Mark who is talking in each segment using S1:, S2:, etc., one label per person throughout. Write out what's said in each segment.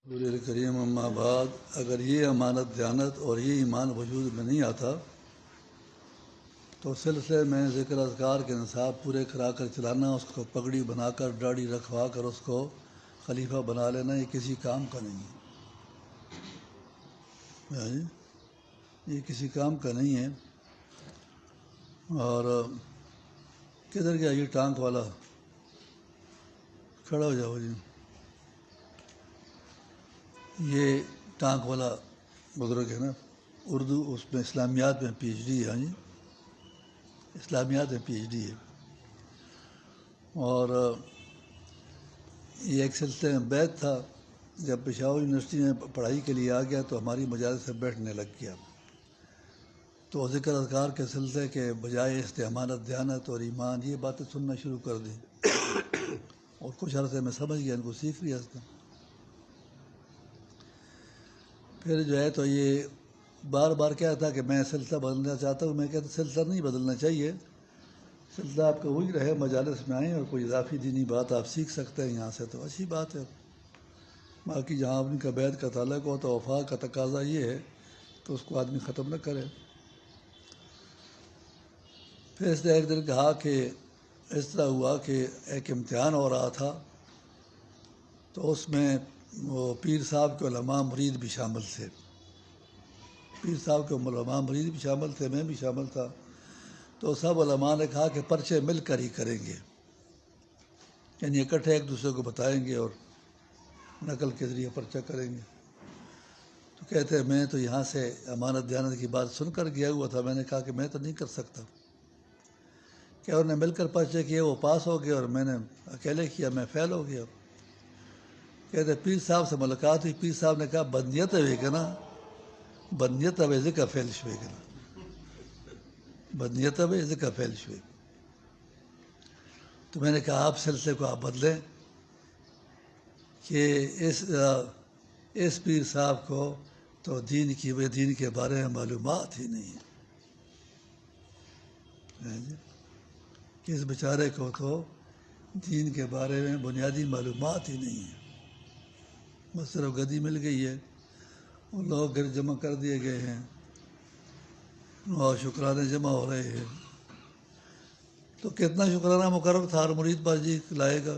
S1: رسول کریم اما بعد، اگر یہ امانت دیانت اور یہ ایمان وجود میں نہیں آتا تو سلسلے میں ذکر اذکار کے نصاب پورے کرا کر چلانا، اس کو پگڑی بنا کر داڑھی رکھوا کر اس کو خلیفہ بنا لینا، یہ کسی کام کا نہیں ہے، یہ کسی کام کا نہیں ہے۔ اور کدھر گیا یہ ٹانک والا؟ کھڑا ہو جاؤ جی۔ یہ ٹانک والا بزرگ ہے نا، اردو اس میں اسلامیات میں پی ایچ ڈی ہے، جی اسلامیات میں پی ایچ ڈی ہے۔ اور یہ ایک سلسلے میں بیت تھا، جب پشاور یونیورسٹی میں پڑھائی کے لیے آ گیا تو ہماری مجالس سے بیٹھنے لگ گیا، تو ذکر اذکار کے سلسلے کے بجائے امانت دیانت اور ایمان یہ باتیں سننا شروع کر دی، اور کچھ عرصے میں سمجھ گیا، ان کو سیکھ لیا اس نے۔ پھر جو ہے تو یہ بار بار کیا تھا کہ میں سلسلہ بدلنا چاہتا ہوں، میں کہتا سلسلہ نہیں بدلنا چاہیے، سلسلہ آپ کا وہی رہے، مجالس میں آئیں اور کوئی اضافی دینی بات آپ سیکھ سکتے ہیں یہاں سے تو اچھی بات ہے۔ باقی جہاں آدمی کا بیعت کا تعلق ہو تو وفا کا تقاضا یہ ہے تو اس کو آدمی ختم نہ کرے۔ پھر اس نے ایک دن کہا کہ اس طرح ہوا کہ ایک امتحان ہو رہا تھا، تو اس میں وہ پیر صاحب کے علماء مرید بھی شامل تھے، پیر صاحب کے علماء مرید بھی شامل تھے، میں بھی شامل تھا۔ تو سب علماء نے کہا کہ پرچے مل کر ہی کریں گے، یعنی اکٹھے ایک دوسرے کو بتائیں گے اور نقل کے ذریعے پرچہ کریں گے۔ تو کہتے ہیں میں تو یہاں سے امانت دیانت کی بات سن کر گیا ہوا تھا، میں نے کہا کہ میں تو نہیں کر سکتا، کہ انہوں نے مل کر پرچے کیے، وہ پاس ہو گئے اور میں نے اکیلے کیا، میں فیل ہو گیا۔ کہتے پیر صاحب سے ملاقات ہوئی، پیر صاحب نے کہا بندیت ہے کہ نا، بندیت ہے ذکر فیل شوے کہ نا، بندیت ہے ذکر فیل شوے۔ تو میں نے کہا آپ سلسلے کو آپ بدلیں کہ اس پیر صاحب کو تو دین کے بارے میں معلومات ہی نہیں ہے، کہ اس بیچارے کو تو دین کے بارے میں بنیادی معلومات ہی نہیں ہے، بس صرف گدی مل گئی ہے اور لوگ گھر جمع کر دیے گئے ہیں اور شکرانے جمع ہو رہے ہیں۔ تو کتنا شکرانہ مقرر تھا ہر مرید پر جی لائے گا؟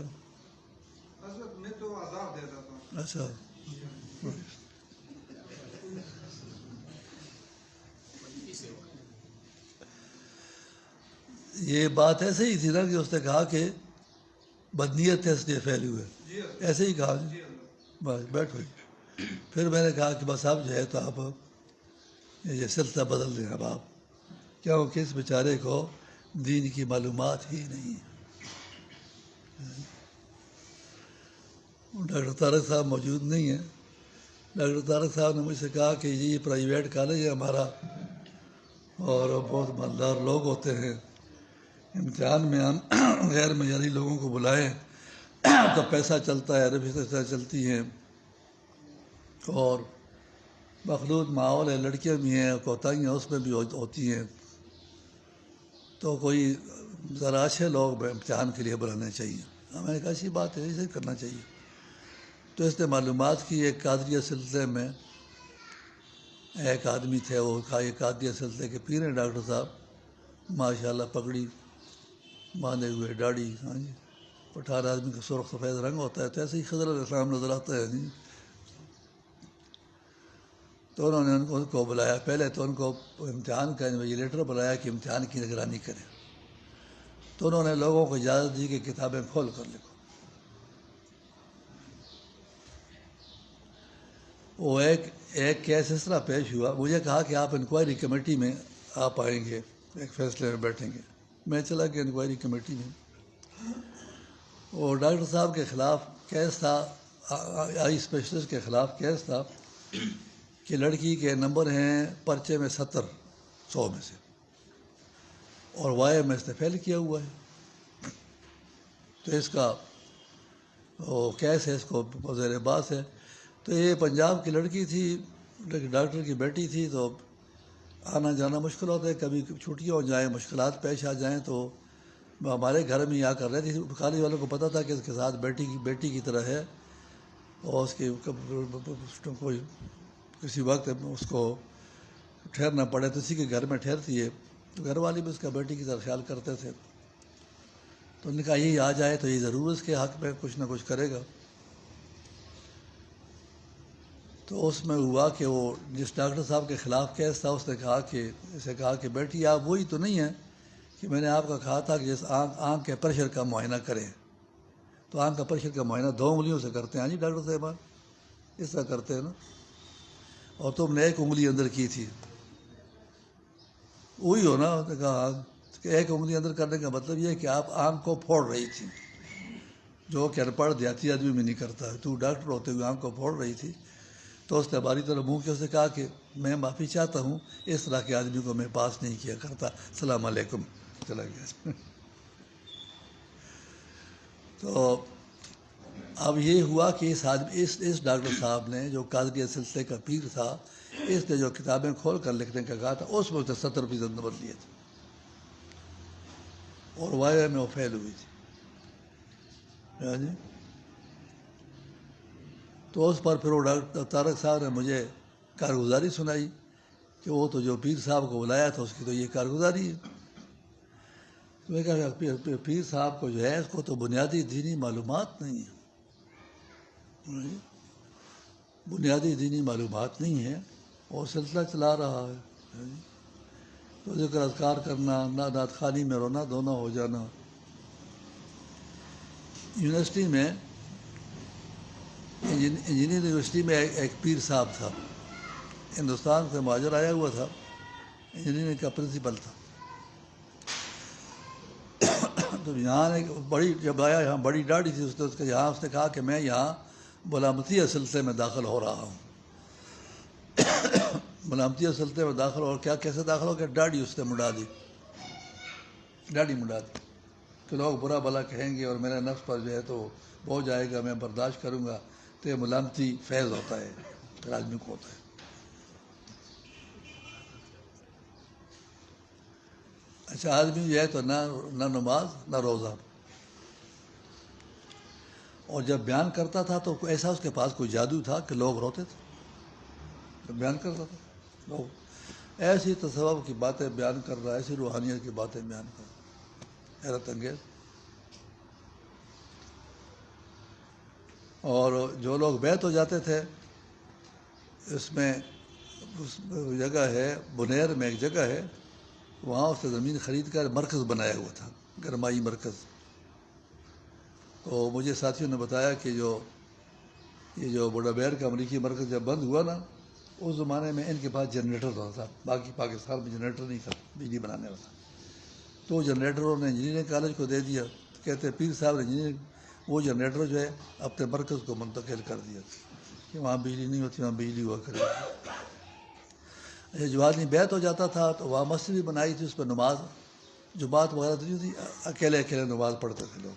S2: میں تو عذاب دیتا تھا۔
S1: اچھا، یہ بات ایسے ہی تھی نا کہ اس نے کہا کہ بدنیت ہے اس لیے پھیلی ہوئے، ایسے ہی کہا جی، بس بیٹھو جی۔ پھر میں نے کہا کہ بس اب جو ہے تو آپ یہ سلسلہ بدل دیں اب آپ، کیونکہ اس بیچارے کو دین کی معلومات ہی نہیں ہے۔ ڈاکٹر طارق صاحب موجود نہیں ہیں۔ ڈاکٹر طارق صاحب نے مجھ سے کہا کہ یہ پرائیویٹ کالج ہے ہمارا اور بہت مالدار لوگ ہوتے ہیں، امتحان میں ہم غیر معیاری لوگوں کو بلائیں تو پیسہ چلتا ہے، رشوتیں چلتی ہیں اور مخلوط ماحول ہے، لڑکیاں بھی ہیں، کوتاہیاں اس میں بھی ہوتی ہیں، تو کوئی ذرا اچھے لوگ امتحان کے لیے بلانے چاہیے۔ میں نے کہا اچھی بات ہے، اسے کرنا چاہیے۔ تو اس نے معلومات کی، ایک قادریہ سلسلے میں ایک آدمی تھے، وہ ایک قادریہ سلسلے کے پیر ہیں ڈاکٹر صاحب، ماشاءاللہ پگڑی باندھے ہوئے، داڑھی، ہاں جی، پٹھان آدمی کا سرخ سفید رنگ ہوتا ہے تو ایسے ہی خضر علیہ السلام نظر آتا ہے جی۔ تو انہوں نے ان کو بلایا، پہلے تو ان کو امتحان کا انویجیلیٹر بلایا کہ امتحان کی نگرانی کریں، تو انہوں نے لوگوں کو اجازت دی کہ کتابیں کھول کر لکھو۔ وہ ایک کیس اس طرح پیش ہوا، مجھے کہا کہ آپ انکوائری کمیٹی میں آپ آئیں گے، ایک فیصلے میں بیٹھیں گے۔ میں چلا گیا انکوائری کمیٹی میں، اور ڈاکٹر صاحب کے خلاف کیس تھا، آئی اسپیشلسٹ کے خلاف کیس تھا کہ لڑکی کے نمبر ہیں پرچے میں 70 میں سے، اور وائے میں اس نے فیل کیا ہوا ہے، تو اس کا وہ کیس ہے، اس کو زیر بحث ہے۔ تو یہ پنجاب کی لڑکی تھی، ڈاکٹر کی بیٹی تھی، تو آنا جانا مشکل ہوتا ہے، کبھی چھٹیاں ہو جائیں، مشکلات پیش آ جائیں تو ہمارے گھر میں ہی آ کر رہتی تھی۔ کالج والوں کو پتہ تھا کہ اس کے ساتھ بیٹی کی طرح ہے، اور اس کی کوئی کسی وقت اس کو ٹھہرنا پڑے تو اسی کے گھر میں ٹھہرتی ہے، تو گھر والی بھی اس کا بیٹی کی طرح خیال کرتے تھے. تو انہوں نے کہا یہ آ جائے تو یہ ضرور اس کے حق میں کچھ نہ کچھ کرے گا. تو اس میں ہوا کہ وہ جس ڈاکٹر صاحب کے خلاف کیس تھا اس نے کہا کہ اسے کہا کہ بیٹی آپ وہی تو نہیں ہیں کہ میں نے آپ کا کہا تھا کہ جس آنکھ کے پریشر کا معائنہ کریں. تو آنکھ کا پریشر کا معائنہ 2 انگلیوں سے کرتے ہیں. ہاں جی ڈاکٹر صاحبان اس طرح کرتے ہیں نا، اور تم نے 1 انگلی اندر کی تھی. وہی ہو نا، اس نے کہا کہ 1 انگلی اندر کرنے کا مطلب یہ ہے کہ آپ آنکھ کو پھوڑ رہی تھی، جو کہ ان پڑھ دیہاتی آدمی بھی نہیں کرتا. تو ڈاکٹر ہوتے ہوئے آنکھ کو پھوڑ رہی تھی. تو اس نے ہماری طرح منہ کے اسے کہا کہ میں معافی چاہتا ہوں، اس طرح کے آدمی کو میں پاس نہیں کیا کرتا، السلام علیکم، چلا گیا. تو اب یہ ہوا کہ اس ڈاکٹر صاحب نے جو قادریہ سلسلے کا پیر تھا، اس نے جو کتابیں کھول کر لکھنے کا کہا تھا اس میں اسے 70% نمبر لیے تھے اور وائرہ میں وہ فیل ہوئی تھی. ہاں جی. تو اس پر پھر وہ ڈاکٹر طارق صاحب نے مجھے کارگزاری سنائی کہ وہ تو جو پیر صاحب کو بلایا تھا اس کی تو یہ کارگزاری ہے. تو میں کہا پیر صاحب کو جو ہے اس کو تو بنیادی دینی معلومات نہیں ہے، بنیادی دینی معلومات نہیں ہے، اور سلسلہ چلا رہا ہے. تو ذکر اذکار کرنا، نعت خوانی میں رونا دھونا ہو جانا. یونیورسٹی میں انجینئرنگ یونیورسٹی میں ایک پیر صاحب تھا، ہندوستان سے مہاجر آیا ہوا تھا، انجینئرنگ کا پرنسپل تھا. تو یہاں جب آیا یہاں بڑی ڈاڑھی تھی اس نے کہا کہ میں یہاں ملامتیہ سلسلے میں داخل ہو رہا ہوں. ملامتیہ سلسلے میں داخل اور کیا کیسے داخل ہو گیا؟ ڈاڑھی اس نے مڈا دی، ڈاڑھی مڈا دی کہ لوگ برا بھلا کہیں گے اور میرے نفس پر جو ہے تو بہت جائے گا، میں برداشت کروں گا. تو یہ ملامتی فیض ہوتا ہے، پھر آدمی کو ہوتا ہے. اچھا آدمی جو ہے تو نہ نماز نہ روزہ، اور جب بیان کرتا تھا تو ایسا اس کے پاس کوئی جادو تھا کہ لوگ روتے تھے جب بیان کرتا تھا. لوگ ایسی تصوف کی باتیں بیان کر رہا ہے، ایسی روحانیت کی باتیں بیان کر رہا ہے، حیرت انگیز. اور جو لوگ بیعت ہو جاتے تھے، اس جگہ ہے بنیر میں ایک جگہ ہے، وہاں اس نے زمین خرید کر مرکز بنایا ہوا تھا، گرمائی مرکز. تو مجھے ساتھیوں نے بتایا کہ یہ جو بڑا بیر کا امریکی مرکز جب بند ہوا نا، اس زمانے میں ان کے پاس جنریٹر ہوتا تھا، باقی پاکستان میں جنریٹر نہیں تھا بجلی بنانے والا. تو جنریٹر انہوں نے انجینئرنگ کالج کو دے دیا. کہتے پیر صاحب نے انجینئرنگ وہ جنریٹر جو ہے اپنے مرکز کو منتقل کر دیا کہ وہاں بجلی نہیں ہوتی، وہاں بجلی ہوا کرے. جو آدمی بیعت ہو جاتا تھا تو وہاں مسجد بھی بنائی تھی، اس پہ نماز جماعت وغیرہ نہیں تھی، اکیلے نماز پڑھتے تھے لوگ.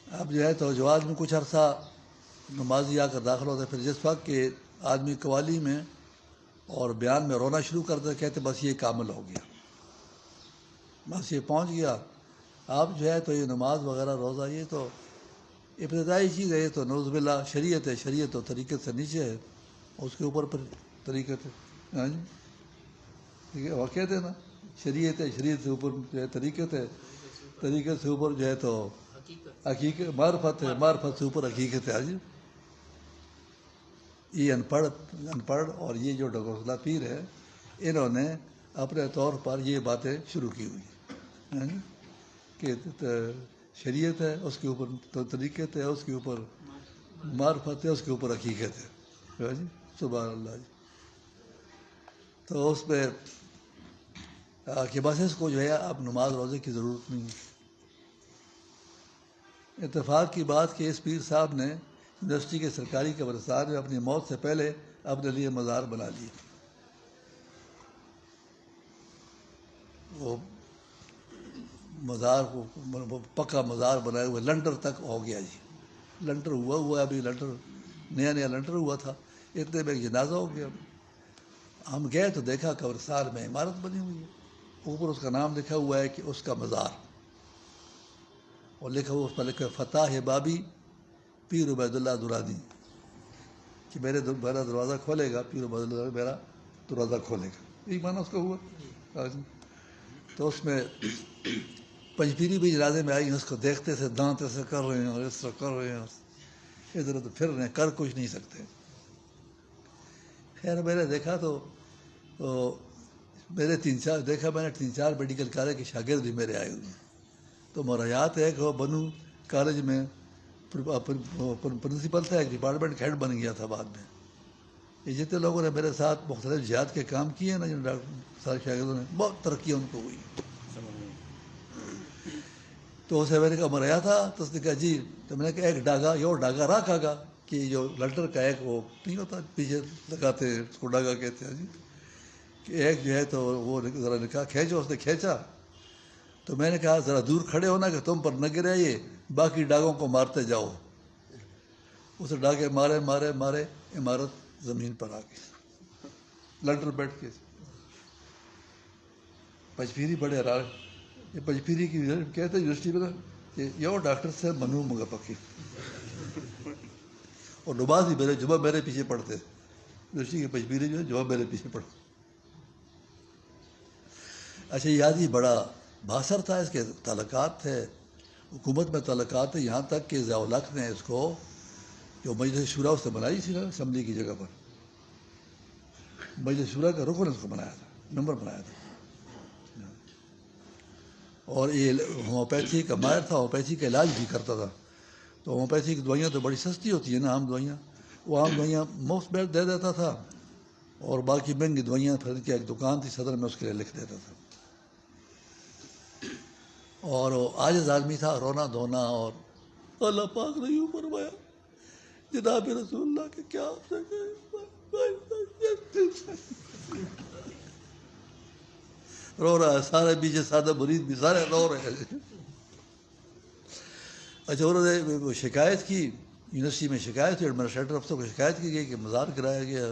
S1: اب جو ہے تو جو آدمی کچھ عرصہ نمازی آ کر داخل ہوتا ہے، پھر جس وقت کہ آدمی قوالی میں اور بیان میں رونا شروع کرتے کہتے بس یہ کامل ہو گیا، بس یہ پہنچ گیا. آپ جو ہے تو یہ نماز وغیرہ روزہ یہ تو ابتدائی چیز ہے، یہ تو نعوذ باللہ شریعت ہے، شریعت تو طریقت سے نیچے ہے، اس کے اوپر پھر طریقت ہے. ہاں جی ٹھیک ہے، واقع ہے نا، شریعت ہے، شریعت سے اوپر جو ہے طریقت ہے، طریقت سے اوپر جو ہے تو حقیقت، معرفت ہے، معرفت سے اوپر حقیقت ہے. ہاں جی. یہ ان پڑھ اور یہ جو ڈاکٹر فضلہ پیر ہے، انہوں نے اپنے طور پر یہ باتیں شروع کی ہوئی کہ شریعت ہے، اس کے اوپر طریقت ہے، اس کے اوپر معرفت ہے، اس کے اوپر حقیقت ہے. جی سبحان اللہ. جی تو اس پہ کہ بس اس کو جو ہے اب نماز روزے کی ضرورت نہیں ہے. اتفاق کی بات کہ اس پیر صاحب نے یونیورسٹی کے سرکاری قبرستان میں اپنی موت سے پہلے اپنے لیے مزار بنا لیے. وہ مزار کو پکا مزار بنائے ہوئے لنٹر تک ہو گیا. جی لنٹر ہوا ابھی لنٹر نیا لنٹر ہوا تھا، اتنے میں ایک جنازہ ہو گیا. ہم گئے تو دیکھا قبرستان میں عمارت بنی ہوئی ہے، اوپر اس کا نام لکھا ہوا ہے کہ اس کا مزار. اور لکھا وہ اس پر لکھا فتح بابی پیر عبید اللہ درانی، کہ میرا دروازہ کھولے گا پیر عبید اللہ میرا دروازہ کھولے گا، یہی معنی اس کا ہوا۔ تو اس میں پنجپیری بھی جنازے میں آئی، اس کو دیکھتے تھے دانت ایسے کر رہے ہیں اور اس طرح کر رہے ہیں، ادھر ادھر پھر رہے ہیں، کر کچھ نہیں سکتے۔ خیر میں نے دیکھا تو میرے میں نے تین چار میڈیکل کالج کے شاگرد بھی میرے آئے ہوئے ہیں۔ تو مراحات ہے کہ وہ بنو کالج میں پرنسپل تھا، ایک ڈپارٹمنٹ ہیڈ بن گیا تھا بعد میں۔ یہ جتنے لوگوں نے میرے ساتھ مختلف جہاد کے کام کیے ہیں نا، جن سارے شاگردوں نے بہت ترقی ان کو ہوئی۔ تو اسے میں نے کہا مریا تھا، تو اس نے کہا جی، تو میں نے کہا ایک ڈاگا ڈاگا رکھا گا کہ جو لٹر کا ایک وہ نہیں ہوتا پیچھے لگاتے ہیں، اس کو ڈاگا کہتے ہیں جی، کہ ایک جو ہے تو وہ ذرا نے کہا کھینچو، اس نے کھینچا، تو میں نے کہا ذرا دور کھڑے ہونا کہ تم پر نہ گرے، یہ باقی ڈاگوں کو مارتے جاؤ۔ اسے ڈاگے مارے مارے مارے، عمارت زمین پر آ گئی، لنٹر بیٹھ کے۔ پچپیری بڑے حیران، یہ پچپیری کی کہتے ہیں یونیورسٹی میں کہ یہ ڈاکٹر سے منو مگا پکی، اور نماز بھی میرے جمعہ میرے پیچھے پڑھتے، یونیورسٹی کے پچپیری جو ہے جمعہ میرے پیچھے پڑھتے۔ اچھا یہ آدمی بڑا باثر تھا، اس کے تعلقات تھے حکومت میں، تعلقات تھے یہاں تک کہ ضیاء الحق نے اس کو جو مجلس شورا اس نے بنائی تھی نا اسمبلی کی جگہ پر، مجلس شورا کا رکن اس کو بنایا تھا، ممبر بنایا تھا۔ اور یہ ہومیوپیتھی کا ماہر تھا، ہومیوپیتھی کا علاج بھی کرتا تھا۔ تو ہومیوپیتھی کی دوائیاں تو بڑی سستی ہوتی ہیں نا، عام دوائیاں، وہ عام دوائیاں مفت بیڈ دے دیتا تھا، اور باقی مہنگی دوائیاں پھر ان کی ایک دکان تھی صدر میں، اس کے لیے لکھ دیتا تھا۔ اور وہ عاجز آدمی تھا، رونا دھونا، اور اللہ پاک نے یوں فرمایا جناب رسول اللہ کے کیا رو رہا ہے، سارے پیچھے سادہ مرید بھی سارے رو رہے ہیں۔ اچھا انہوں نے شکایت کی، یونیورسٹی میں شکایت ہوئی، ایڈمنسٹریٹر افسر کو شکایت کی گئی کہ مزار گرایا گیا۔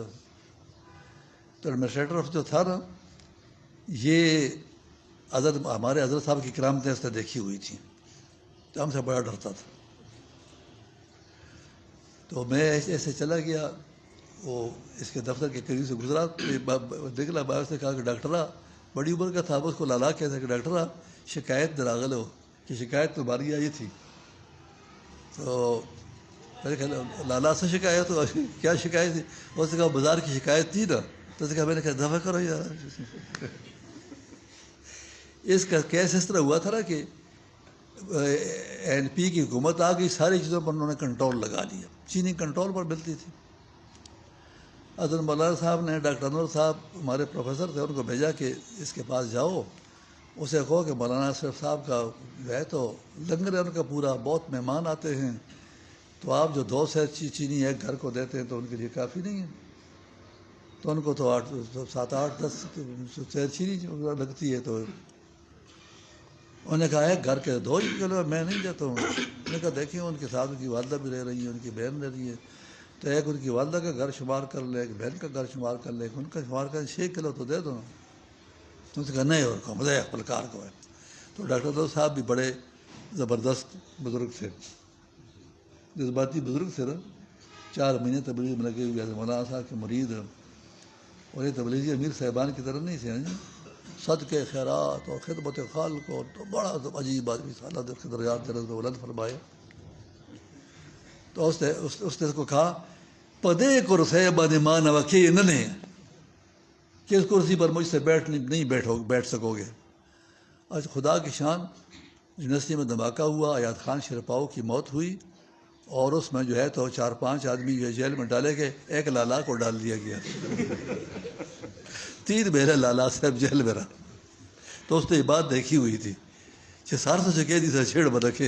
S1: تو ایڈمنسٹریٹر افسر جو تھا نا، یہ حضرت ہمارے حضرت صاحب کی کرامتیں اس نے دیکھی ہوئی تھیں، تو ہم سے بڑا ڈرتا تھا۔ تو میں ایسے چلا گیا، وہ اس کے دفتر کے قریب سے گزرا، نکلا باہر سے کہا کہ ڈاکٹرہ، بڑی عمر کا تھا، اس کو لالا کہتے کہ ڈاکٹرہ شکایت دراغل ہو کہ شکایت تمہاری آئی تھی۔ تو میں نے کہا لالا سے شکایت ہو، کیا شکایت تھی؟ اس نے کہا بازار کی شکایت تھی نا، تو اس نے کہا میں نے کہا دفع کرو یار۔ اس کا کیس اس طرح ہوا تھا نا کہ این پی کی حکومت آ گئی، ساری چیزوں پر انہوں نے کنٹرول لگا لیا، چینی کنٹرول پر ملتی تھی۔ حضرت مولانا صاحب نے، ڈاکٹر انور صاحب ہمارے پروفیسر تھے، ان کو بھیجا کہ اس کے پاس جاؤ، اسے کہو کہ مولانا اشرف صاحب کا جو ہے تو لنگر ہے ان کا پورا، بہت مہمان آتے ہیں، تو آپ جو 2 سیر چینی ایک گھر کو دیتے ہیں تو ان کے لیے کافی نہیں ہے، تو ان کو تو 7 8 10 سیر چینی لگتی ہے۔ تو انہوں نے کہا ایک گھر کے 2 ہی کلو میں نہیں دیتا ہوں۔ انہوں نے کہا دیکھیں ان کے ساتھ ان کی والدہ بھی رہ رہی ہے، ان کی بہن رہ رہی ہے، تو ایک ان کی والدہ کا گھر شمار کر لے، ایک بہن کا گھر شمار کر لے، ان کا شمار کر 6 کلو تو دے دو نا۔ تو اس نے کہا نہیں، اور کو مزہ پلکار کو ہے۔ تو ڈاکٹر دو صاحب بھی بڑے زبردست بزرگ تھے، جذباتی بزرگ تھے نا، 4 مہینے تبلیغ میں لگے ہوئے، مولانا صاحب کے مرید ہیں، اور یہ تبلیغی امیر صاحبان کی طرح نہیں تھے، صدقے خیرات اور خدمت خالق، اور تو بڑا عجیب آدمی تھا، اللہ کے درجات درجات بلند فرمائے۔ تو اس نے کو کہا پدے کرسی بادمان وکی اننے، کہ اس کرسی پر مجھ سے نہیں بیٹھ سکو گے۔ آج خدا کی شان، یونیورسٹی میں دھماکہ ہوا، آیات خان شرپاؤ کی موت ہوئی، اور اس میں جو ہے تو 4 5 آدمی جو ہے جیل میں ڈالے گئے، ایک لالا کو ڈال دیا گیا۔ 3 مہینے لالا صاحب جیل میں رہا۔ تو اس نے یہ بات دیکھی ہوئی تھی کہ سارسوں سے قیدی سے چھیڑ مت رکھے،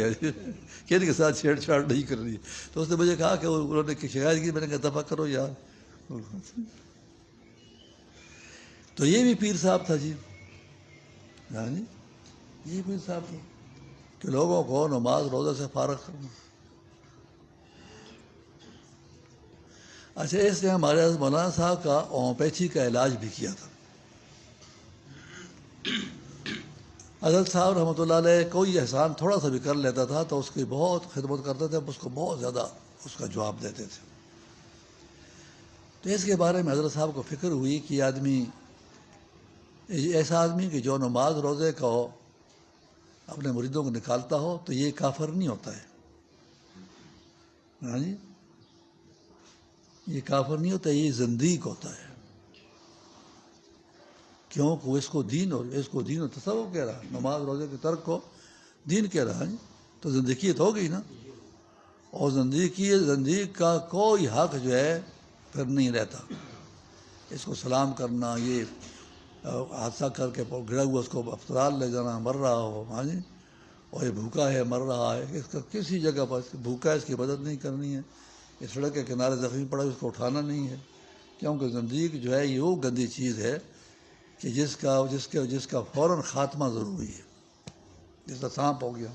S1: قیدی کے ساتھ چھیڑ چھاڑ نہیں کر رہی۔ تو اس نے مجھے کہا کہ انہوں نے شکایت کی، میں نے کہا دفع کرو یار۔ تو یہ بھی پیر صاحب تھا جی، یعنی یہ پیر صاحب تھا کہ لوگوں کو نماز روزہ سے فارغ کرنا۔ اچھا اس نے ہمارے مولانا صاحب کا ہومیوپیتھی کا علاج بھی کیا تھا۔ حضرت صاحب رحمۃ اللہ علیہ کوئی احسان تھوڑا سا بھی کر لیتا تھا تو اس کی بہت خدمت کرتے تھے، اس کو بہت زیادہ اس کا جواب دیتے تھے۔ تو اس کے بارے میں حضرت صاحب کو فکر ہوئی کہ آدمی ایسا آدمی کہ جو نماز روزے کا ہو اپنے مریدوں کو نکالتا ہو تو یہ کافر نہیں ہوتا ہے۔ ہاں جی، یہ کافر نہیں ہوتا، یہ زندیق ہوتا ہے، کیونکہ اس کو دین اور تصوف کہہ رہا، نماز روزے کے ترک کو دین کہہ رہا ہے، تو زندگیت ہو گئی نا۔ اور زندیق کا کوئی حق جو ہے پھر نہیں رہتا۔ اس کو سلام کرنا، یہ حادثہ کر کے گرا ہوا اس کو اسپتال لے جانا، مر رہا ہو، ہاں جی، اور یہ بھوکا ہے مر رہا ہے، اس کا کسی جگہ پر بھوکا ہے اس کی مدد نہیں کرنی ہے، اس سڑک کے کنارے زخمی پڑا ہے اس کو اٹھانا نہیں ہے، کیونکہ زندیق جو ہے یہ وہ گندی چیز ہے کہ جس کا فوراً خاتمہ ضروری ہے۔ جس کا سانپ ہو گیا،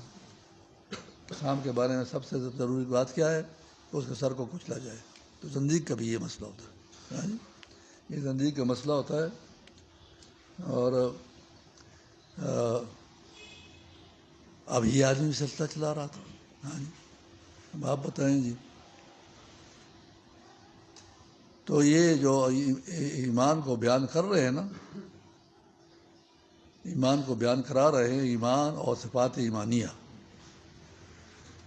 S1: سانپ کے بارے میں سب سے ضروری بات کیا ہے کہ اس کے سر کو کچلا جائے، تو زندیق کا بھی یہ مسئلہ ہوتا ہے، ہاں جی، یہ زندیق کا مسئلہ ہوتا ہے۔ اور اب یہ آدمی سلسلہ چلا رہا تھا، ہاں جی، اب آپ بتائیں جی۔ تو یہ جو ایمان کو بیان کر رہے ہیں نا، ایمان کو بیان کرا رہے ہیں، ایمان اور صفات ایمانیہ،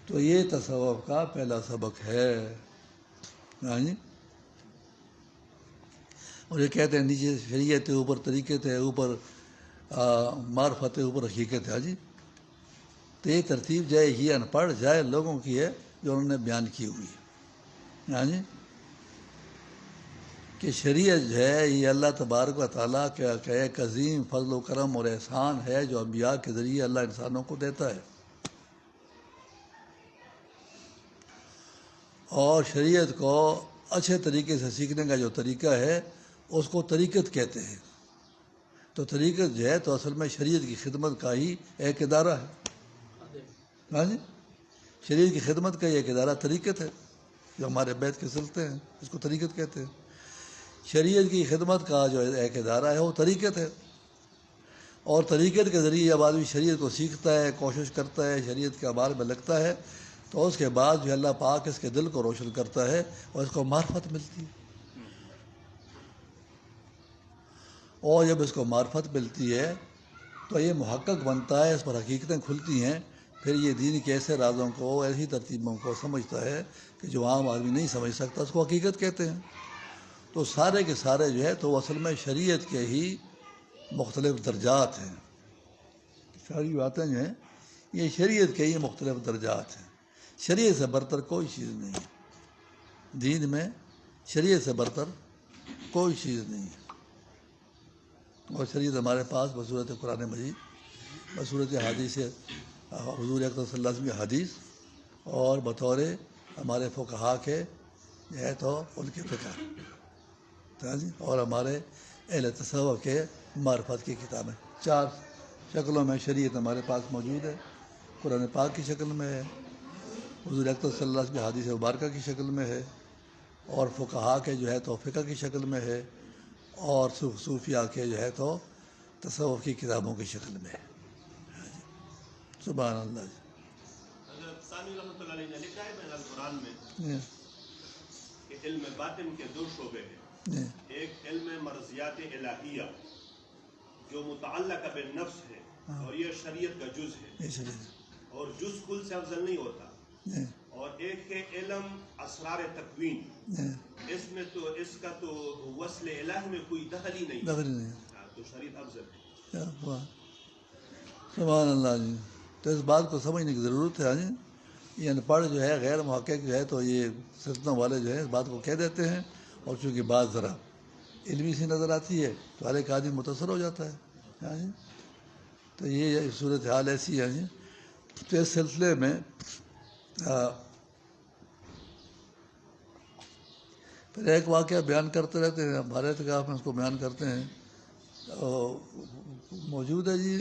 S1: تو یہ تصوف کا پہلا سبق ہے، ہاں جی۔ اور یہ کہتے ہیں نیچے شریعت ہے، اوپر طریقت ہے، اوپر معرفت ہے، اوپر حقیقت ہے، ہاں جی۔ تو یہ ترتیب جائے یہ ان پڑھ جائے لوگوں کی ہے جو انہوں نے بیان کی ہوئی ہے، ہاں جی، کہ شریعت جو ہے یہ اللہ تبارک و تعالیٰ کا ایک عظیم فضل و کرم اور احسان ہے جو انبیاء کے ذریعے اللہ انسانوں کو دیتا ہے۔ اور شریعت کو اچھے طریقے سے سیکھنے کا جو طریقہ ہے اس کو طریقت کہتے ہیں۔ تو طریقت جو ہے تو اصل میں شریعت کی خدمت کا ہی ایک ادارہ ہے، ہاں جی، شریعت کی خدمت کا یہ ایک ادارہ طریقت ہے جو ہمارے بیت کے سلسلے ہیں، اس کو طریقت کہتے ہیں۔ شریعت کی خدمت کا جو ایک ادارہ ہے وہ طریقت ہے، اور طریقت کے ذریعے جب آدمی شریعت کو سیکھتا ہے، کوشش کرتا ہے، شریعت کے اعمال میں لگتا ہے، تو اس کے بعد جو اللہ پاک اس کے دل کو روشن کرتا ہے اور اس کو معرفت ملتی ہے۔ اور جب اس کو معرفت ملتی ہے تو یہ محقق بنتا ہے، اس پر حقیقتیں کھلتی ہیں، پھر یہ دین کے ایسے رازوں کو، ایسی ترتیبوں کو سمجھتا ہے کہ جو عام آدمی نہیں سمجھ سکتا، اس کو حقیقت کہتے ہیں۔ تو سارے کے سارے جو ہے تو وہ اصل میں شریعت کے ہی مختلف درجات ہیں، ساری باتیں جو ہیں یہ شریعت کے ہی مختلف درجات ہیں۔ شریعت سے برتر کوئی چیز نہیں ہے دین میں، شریعت سے برتر کوئی چیز نہیں ہے۔ اور شریعت ہمارے پاس بصورت قرآن مجید، بصورت حدیث حضور اکرم صلی اللہ علیہ وسلم کی حدیث، اور بطور ہمارے فقہا کے جو ہے تو ان کے فقہ، اور ہمارے اہل تصوف کے معرفت کی کتابیں، 4 شکلوں میں شریعت ہمارے پاس موجود ہے۔ قرآن پاک کی شکل میں ہے، حضور اکرم صلی اللہ علیہ وسلم کی حدیث مبارکہ کی شکل میں ہے، اور فقہا کے جو ہے تو فقہ کی شکل میں ہے، اور صوفیہ کے جو ہے تو تصوف کی کتابوں کی شکل میں ہے۔ سبحان اللہ جی۔
S3: حضرت ثانی رحمۃ اللہ علیہ نے لکھا ہے میں القرآن میں کہ علم باطن کے 2 شعبے ہیں، ایک علم مرضیات الہیہ جو متعلق بالنفس ہے اور یہ شریعت کا جز ہے، اور جز کل سے افضل نہیں ہوتا، اور ایک ہے علم اسرار تکوین، اس میں تو اس کا تو وصل الہی میں کوئی دخل ہی نہیں، تو شریعت افضل ہے۔
S1: سبحان اللہ جی۔ تو اس بات کو سمجھنے کی ضرورت ہے، یہ ان پڑھ جو ہے غیر محقق جو ہے تو یہ سلسلوں والے جو ہے اس بات کو کہہ دیتے ہیں، اور چونکہ بات ذرا علمی سی نظر آتی ہے تو ہر ایک آدمی متاثر ہو جاتا ہے، تو یہ صورت حال ایسی ہے۔ تو اس سلسلے میں پھر ایک واقعہ بیان کرتے رہتے ہیں، ہمارے اعتکاف میں اس کو بیان کرتے ہیں۔ موجود ہے جی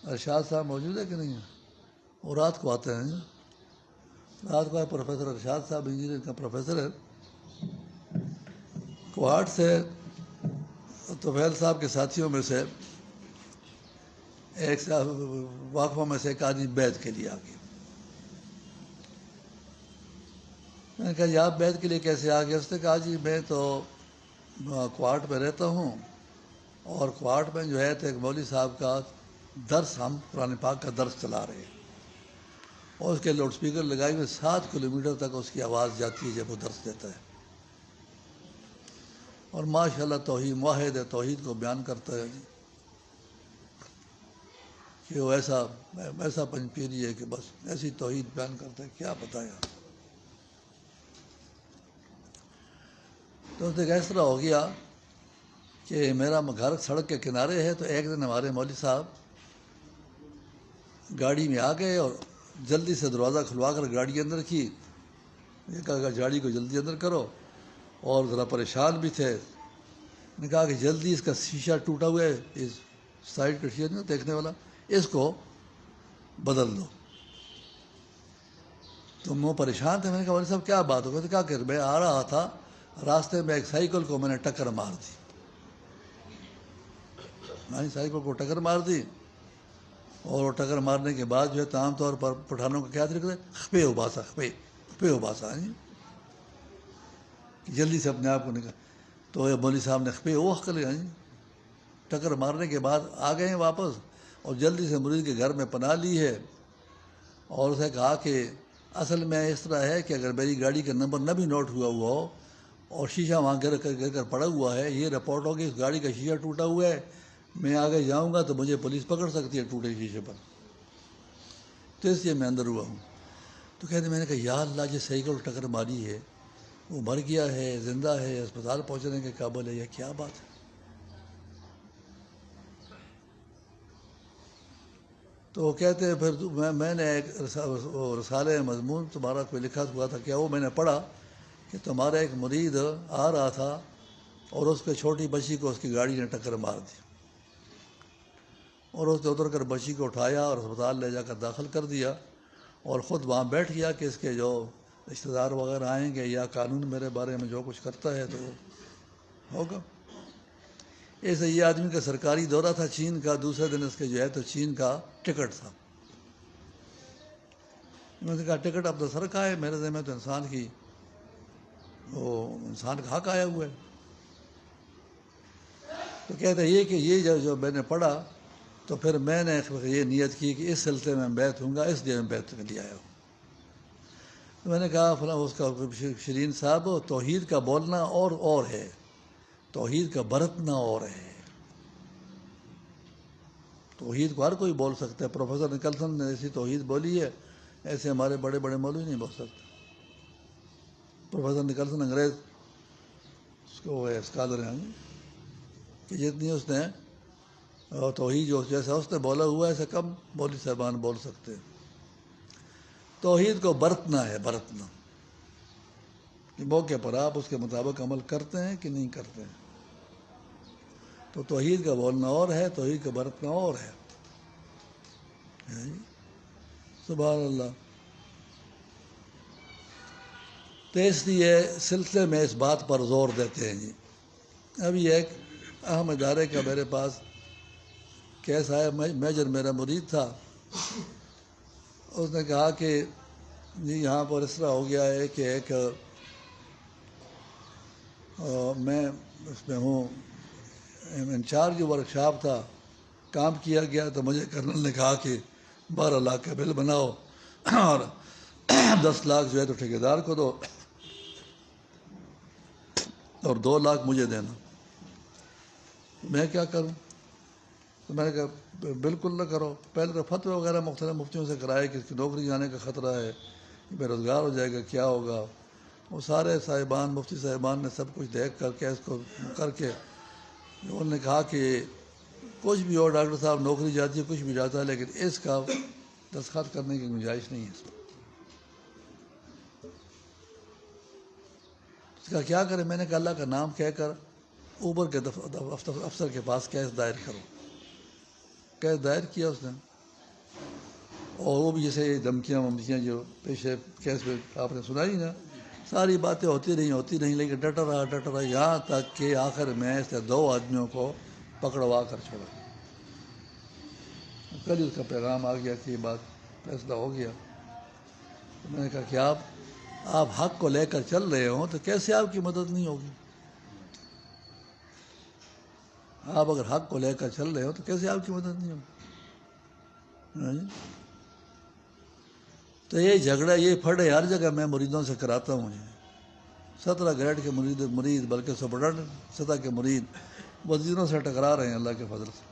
S1: ارشاد صاحب، موجود ہے کہ نہیں ہے؟ وہ رات کو آتے ہیں، رات کو پروفیسر ارشاد صاحب انجینئر کا پروفیسر ہے، کوہاٹ سے طفیل صاحب کے ساتھیوں میں سے ایک واقفوں میں سے ایک آدمی بیعت کے لیے آ گیا. میں نے کہا جی آپ بیعت کے لیے کیسے آ گئے؟ اس نے کہا جی میں تو کوارٹ میں رہتا ہوں اور کوارٹ میں جو ہے تو ایک مولوی صاحب کا درس، ہم قرآن پاک کا درس چلا رہے ہیں اور اس کے لاؤڈ اسپیکر لگائے ہوئے 7 کلومیٹر تک اس کی آواز جاتی ہے جب وہ درس دیتا ہے، اور ماشاء اللہ توحید موحد ہے، توحید کو بیان کرتا ہے جی کہ وہ ایسا پنج پیری ہے کہ بس ایسی توحید بیان کرتا ہے کیا بتایا. تو اس اس طرح ہو گیا کہ میرا گھر سڑک کے کنارے ہے. تو ایک دن ہمارے مولوی صاحب گاڑی میں آ گئے اور جلدی سے دروازہ کھلوا کر گاڑی اندر کی. یہ کہا کہ گاڑی کو جلدی اندر کرو، اور ذرا پریشان بھی تھے. نے کہا کہ جلدی اس کا شیشہ ٹوٹا ہوا ہے، اس سائڈ کا شیشہ نہیں دیکھنے والا، اس کو بدل دو. تو وہ پریشان تھے. میں نے کہا مولوی صاحب کیا بات ہو؟ کہا کہ میں آ رہا تھا، راستے میں ایک سائیکل کو میں نے ٹکر مار دی. سائیکل کو ٹکر مار دی، اور وہ ٹکر مارنے کے بعد جو ہے تو عام طور پر پٹھانوں کا کیا طریقہ ہے، خپے اباسا جلدی سے اپنے آپ کو نکال. تو یہ مولوی صاحب نے خپے کر لیا جی. ٹکر مارنے کے بعد آ گئے ہیں واپس اور جلدی سے مریض کے گھر میں پناہ لی ہے، اور اسے کہا کہ اصل میں اس طرح ہے کہ اگر میری گاڑی کا نمبر نہ بھی نوٹ ہوا ہو اور شیشہ وہاں گر کر پڑا ہوا ہے، یہ رپورٹ ہوگی اس گاڑی کا شیشہ ٹوٹا ہوا ہے، میں آگے جاؤں گا تو مجھے پولیس پکڑ سکتی ہے ٹوٹے شیشے پر، تو اس لیے میں اندر ہوا ہوں. تو کہتے میں نے کہا یا اللہ جس سائیکل ٹکر ماری ہے وہ مر گیا ہے، زندہ ہے، اسپتال پہنچنے کے قابل ہے، یہ کیا بات ہے؟ تو وہ کہتے ہیں پھر میں نے ایک رسالے مضمون تمہارا کوئی لکھا ہوا تھا کیا، وہ میں نے پڑھا کہ تمہارا ایک مرید آ رہا تھا اور اس کے چھوٹی بچی کو اس کی گاڑی نے ٹکر مار دی، اور اس نے اتر کر بچی کو اٹھایا اور اسپتال لے جا کر داخل کر دیا، اور خود وہاں بیٹھ گیا کہ اس کے جو رشتہ دار وغیرہ آئیں گے یا قانون میرے بارے میں جو کچھ کرتا ہے تو ہوگا. ایسے یہ آدمی کا سرکاری دورہ تھا چین کا، دوسرے دن اس کے جو ہے تو چین کا ٹکٹ تھا. میں نے کہا ٹکٹ اب تو سر کا ہے، میرے ذمہ تو انسان کا حق آیا ہوا ہے. تو کہتے ہیں یہ کہ یہ جو میں نے پڑھا تو پھر میں نے یہ نیت کی کہ اس سلسلے میں بیعت ہوں گا، اس لیے میں بیعت کے لیے آیا ہوں. تو میں نے کہا فلاں اس کا شرین صاحب توحید کا بولنا اور ہے، توحید کا برتنا اور ہے. توحید کو ہر کوئی بول سکتا ہے. پروفیسر نکلسن نے ایسی توحید بولی ہے، ایسے ہمارے بڑے بڑے مولوی نہیں بول سکتے. پروفیسر نکلسن انگریز اس کو وہ اسکالر ہیں کہ جتنی اس نے توحید جو جیسا اس نے بولا ہوا ہے ایسے کم مولوی صاحبان بول سکتے ہیں. توحید کو برتنا ہے، برتنا کہ موقع پر آپ اس کے مطابق عمل کرتے ہیں کہ نہیں کرتے ہیں. تو توحید کا بولنا اور ہے، توحید کا برتنا اور ہے. سبحان اللہ. تو اس لیے سلسلے میں اس بات پر زور دیتے ہیں جی. ابھی ایک اہم ادارے کا میرے پاس کیس آیا، میجر میرا مرید تھا. اس نے کہا کہ جی یہاں پر اس طرح ہو گیا ہے کہ ایک میں اس میں ہوں انچارج ورکشاپ تھا، کام کیا گیا تو مجھے کرنل نے کہا کہ 12 لاکھ کا بل بناؤ اور 10 لاکھ جو ہے تو ٹھیکیدار کو دو اور 2 لاکھ مجھے دینا. میں کیا کروں؟ تو میں نے کہا بالکل نہ کرو. پہلے تو فتوے وغیرہ مختلف مفتیوں سے کرائے کہ اس کی نوکری جانے کا خطرہ ہے، بے روزگار ہو جائے گا، کیا ہوگا. وہ سارے صاحبان مفتی صاحبان نے سب کچھ دیکھ کر کے اس کو کر کے انہوں نے کہا کہ کچھ بھی ہو ڈاکٹر صاحب، نوکری جاتی ہے کچھ بھی جاتا ہے لیکن اس کا دستخط کرنے کی گنجائش نہیں ہے. اس کا کیا کرے؟ میں نے کہا اللہ کا نام کہہ کر اوبر کے افسر کے پاس کیس دائر کرو. کیس دائر کیا اس نے، اور وہ بھی جیسے دھمکیاں ومکیاں جو پیش کیس پہ آپ نے سنائی نا، ساری باتیں ہوتی رہیں لیکن ڈٹا رہا یہاں تک کہ آخر میں اس نے 2 آدمیوں کو پکڑوا کر چھوڑا. کل ہی اس کا پیغام آ گیا کہ یہ بات فیصلہ ہو گیا. تو میں نے کہا کہ آپ حق کو لے کر چل رہے ہوں تو کیسے آپ کی مدد نہیں ہوگی؟ آپ اگر حق کو لے کر چل رہے ہو تو کیسے آپ کی مدد نہیں ہوگی؟ تو یہ جھگڑا یہ پھڑے ہر جگہ میں مریدوں سے کراتا ہوں. 17 گریڈ کے مرید بلکہ سپرڈنٹ سطح کے مرید وزیروں سے ٹکرا رہے ہیں. اللہ کے فضل سے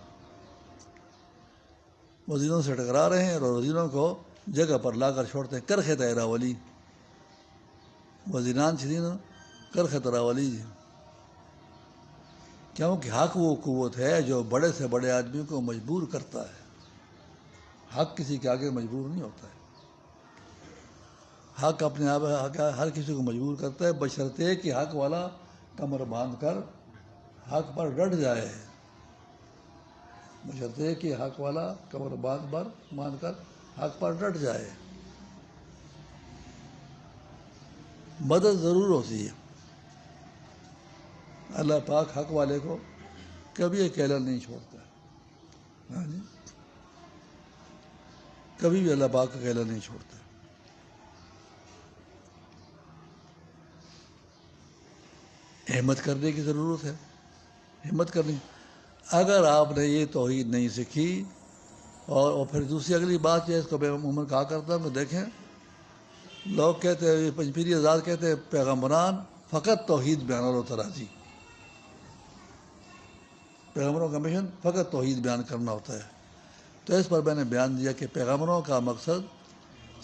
S1: وزیروں سے ٹکرا رہے ہیں اور وزیروں کو جگہ پر لا کر چھوڑتے ہیں. کرخ تیراولی وزیران شرین کرخ تیراولی جی. کیونکہ حق وہ قوت ہے جو بڑے سے بڑے آدمی کو مجبور کرتا ہے. حق کسی کے آگے مجبور نہیں ہوتا ہے. حق اپنے آپ ہر کسی کو مجبور کرتا ہے بشرطے کہ حق والا کمر باندھ کر حق پر ڈٹ جائے. بشرطے کہ حق والا کمر باندھ کر حق پر ڈٹ جائے. مدد ضرور ہوتی ہے. اللہ پاک حق والے کو کبھی اکیلا نہیں چھوڑتا. ہاں جی کبھی بھی اللہ پاک اکیلا نہیں چھوڑتا. ہمت کرنے کی ضرورت ہے. ہمت کرنی. اگر آپ نے یہ توحید نہیں سیکھی اور پھر دوسری اگلی بات ہے اس کو میں عموماً کہا کرتا ہوں کہ دیکھیں لوگ کہتے ہیں پنجپیری آزاد کہتے ہیں پیغمبران فقط توحید بیان اور تراضی. پیغمبروں کا مشن فقط توحید بیان کرنا ہوتا ہے. تو اس پر میں نے بیان دیا کہ پیغمبروں کا مقصد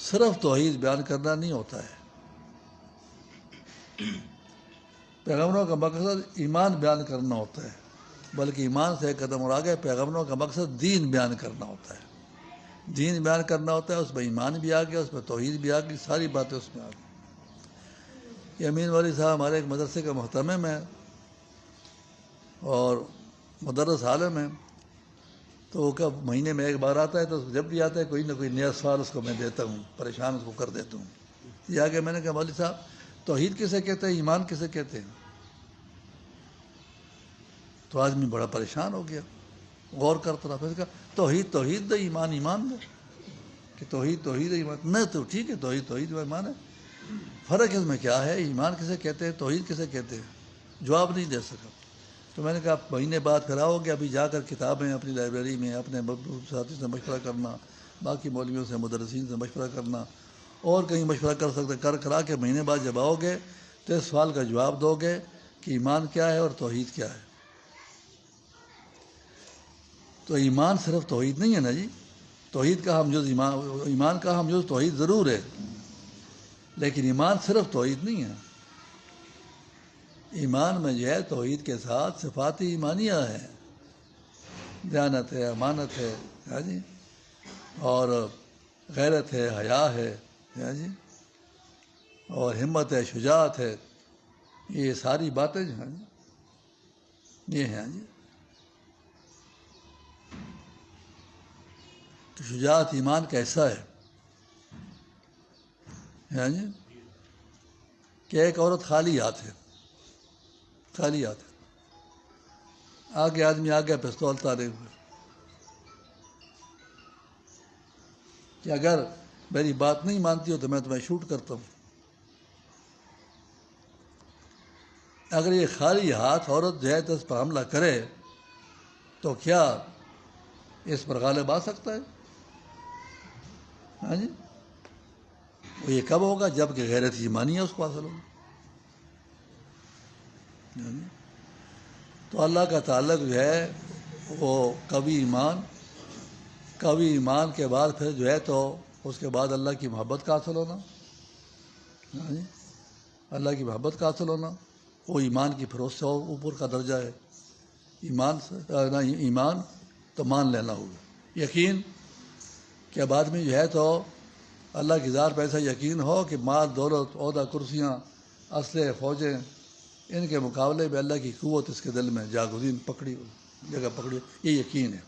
S1: صرف توحید بیان کرنا نہیں ہوتا ہے. پیغمبروں کا مقصد ایمان بیان کرنا ہوتا ہے. بلکہ ایمان سے ایک قدم اور آگے پیغمبروں کا مقصد دین بیان کرنا ہوتا ہے. دین بیان کرنا ہوتا ہے. اس میں ایمان بھی آ گیا, اس میں توحید بھی آ گئی, ساری باتیں اس میں آ گئی. یہ امین والی صاحب ہمارے ایک مدرسے کا محتمم ہے اور مدرس عالم ہے. تو وہ کب مہینے میں ایک بار آتا ہے تو جب بھی آتا ہے کوئی نہ کوئی نیا سوال اس کو میں دیتا ہوں, پریشان اس کو کر دیتا ہوں. یہ آگے میں نے کہا مولوی صاحب توحید کسے کہتے ہیں, ایمان کسے کہتے ہیں؟ تو آدمی بڑا پریشان ہو گیا, غور کرتا رہا. پھر کہا توحید دے ایمان دے کہ توحید ایمان نہیں. تو ٹھیک ہے توحید ایمان ہے, فرق اس میں کیا ہے؟ ایمان کسے کہتے ہیں, توحید کسے کہتے ہیں؟ جواب نہیں دے سکا. تو میں نے کہا مہینے بعد پھر آؤ گے, ابھی جا کر کتابیں اپنی لائبریری میں اپنے ساتھی سے مشورہ کرنا, باقی مولویوں سے مدرسین سے مشورہ کرنا, اور کہیں مشورہ کر سکتے کرا کے مہینے بعد جب آؤ گے تو اس سوال کا جواب دو گے کہ ایمان کیا ہے اور توحید کیا ہے. تو ایمان صرف توحید نہیں ہے نا جی. توحید کا ہم جز ایمان کا ہم جز توحید ضرور ہے, لیکن ایمان صرف توحید نہیں ہے. ایمان میں جو ہے توحید کے ساتھ صفات ایمانیہ ہیں, دیانت ہے, امانت ہے, ہاں جی, اور غیرت ہے, حیا ہے, ہاں جی, اور ہمت ہے, شجاعت ہے. یہ ساری باتیں جو ہیں یہ ہیں جی. تو شجاعت ایمان کا حصہ ہے, ہاں جی, کہ ایک عورت خالی ہاتھ ہے, آگے آدمی آگے پستول تارے ہوئے کہ اگر میری بات نہیں مانتی ہو تو میں تمہیں شوٹ کرتا ہوں. اگر یہ خالی ہاتھ عورت جو ہے تو اس پر حملہ کرے تو کیا اس پر غالب آ سکتا ہے؟ ہاں جی, وہ یہ کب ہوگا جب کہ غیرت ایمانیہ اس کو حاصل ہوگی. تو اللہ کا تعلق جو ہے وہ کبھی ایمان کے بعد پھر جو ہے تو اس کے بعد اللہ کی محبت کا حاصل ہونا, اللہ کی محبت کا حاصل ہونا, وہ ایمان کی پھر اس سے اوپر کا درجہ ہے. ایمان تو مان لینا ہوگا, یقین کہ اب آدمی جو ہے تو اللہ کی ذات پہ ایسا یقین ہو کہ مال دولت عہدہ کرسیاں اسلحے فوجیں ان کے مقابلے میں اللہ کی قوت اس کے دل میں جاگزین جگہ پکڑی. یہ یقین ہے.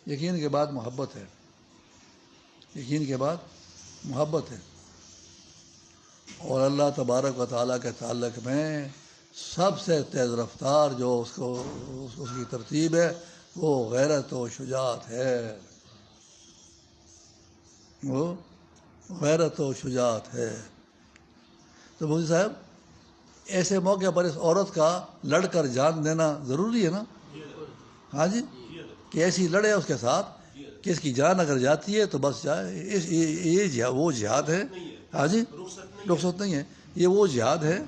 S1: یقین کے بعد محبت ہے, یقین کے بعد محبت ہے. اور اللہ تبارک و تعالیٰ کے تعلق میں سب سے تیز رفتار جو اس کی ترتیب ہے وہ غیرت و شجاعت ہے. وہ غیرت و شجاعت ہے۔ تو مفتی صاحب ایسے موقع پر اس عورت کا لڑ کر جان دینا ضروری ہے نا؟ ہاں جی، کہ ایسی لڑے اس کے ساتھ کہ اس کی جان اگر جاتی ہے تو بس جائے، یہ وہ جہاد ہے۔ ہاں جی، رخصت نہیں ہے، یہ وہ جہاد ہے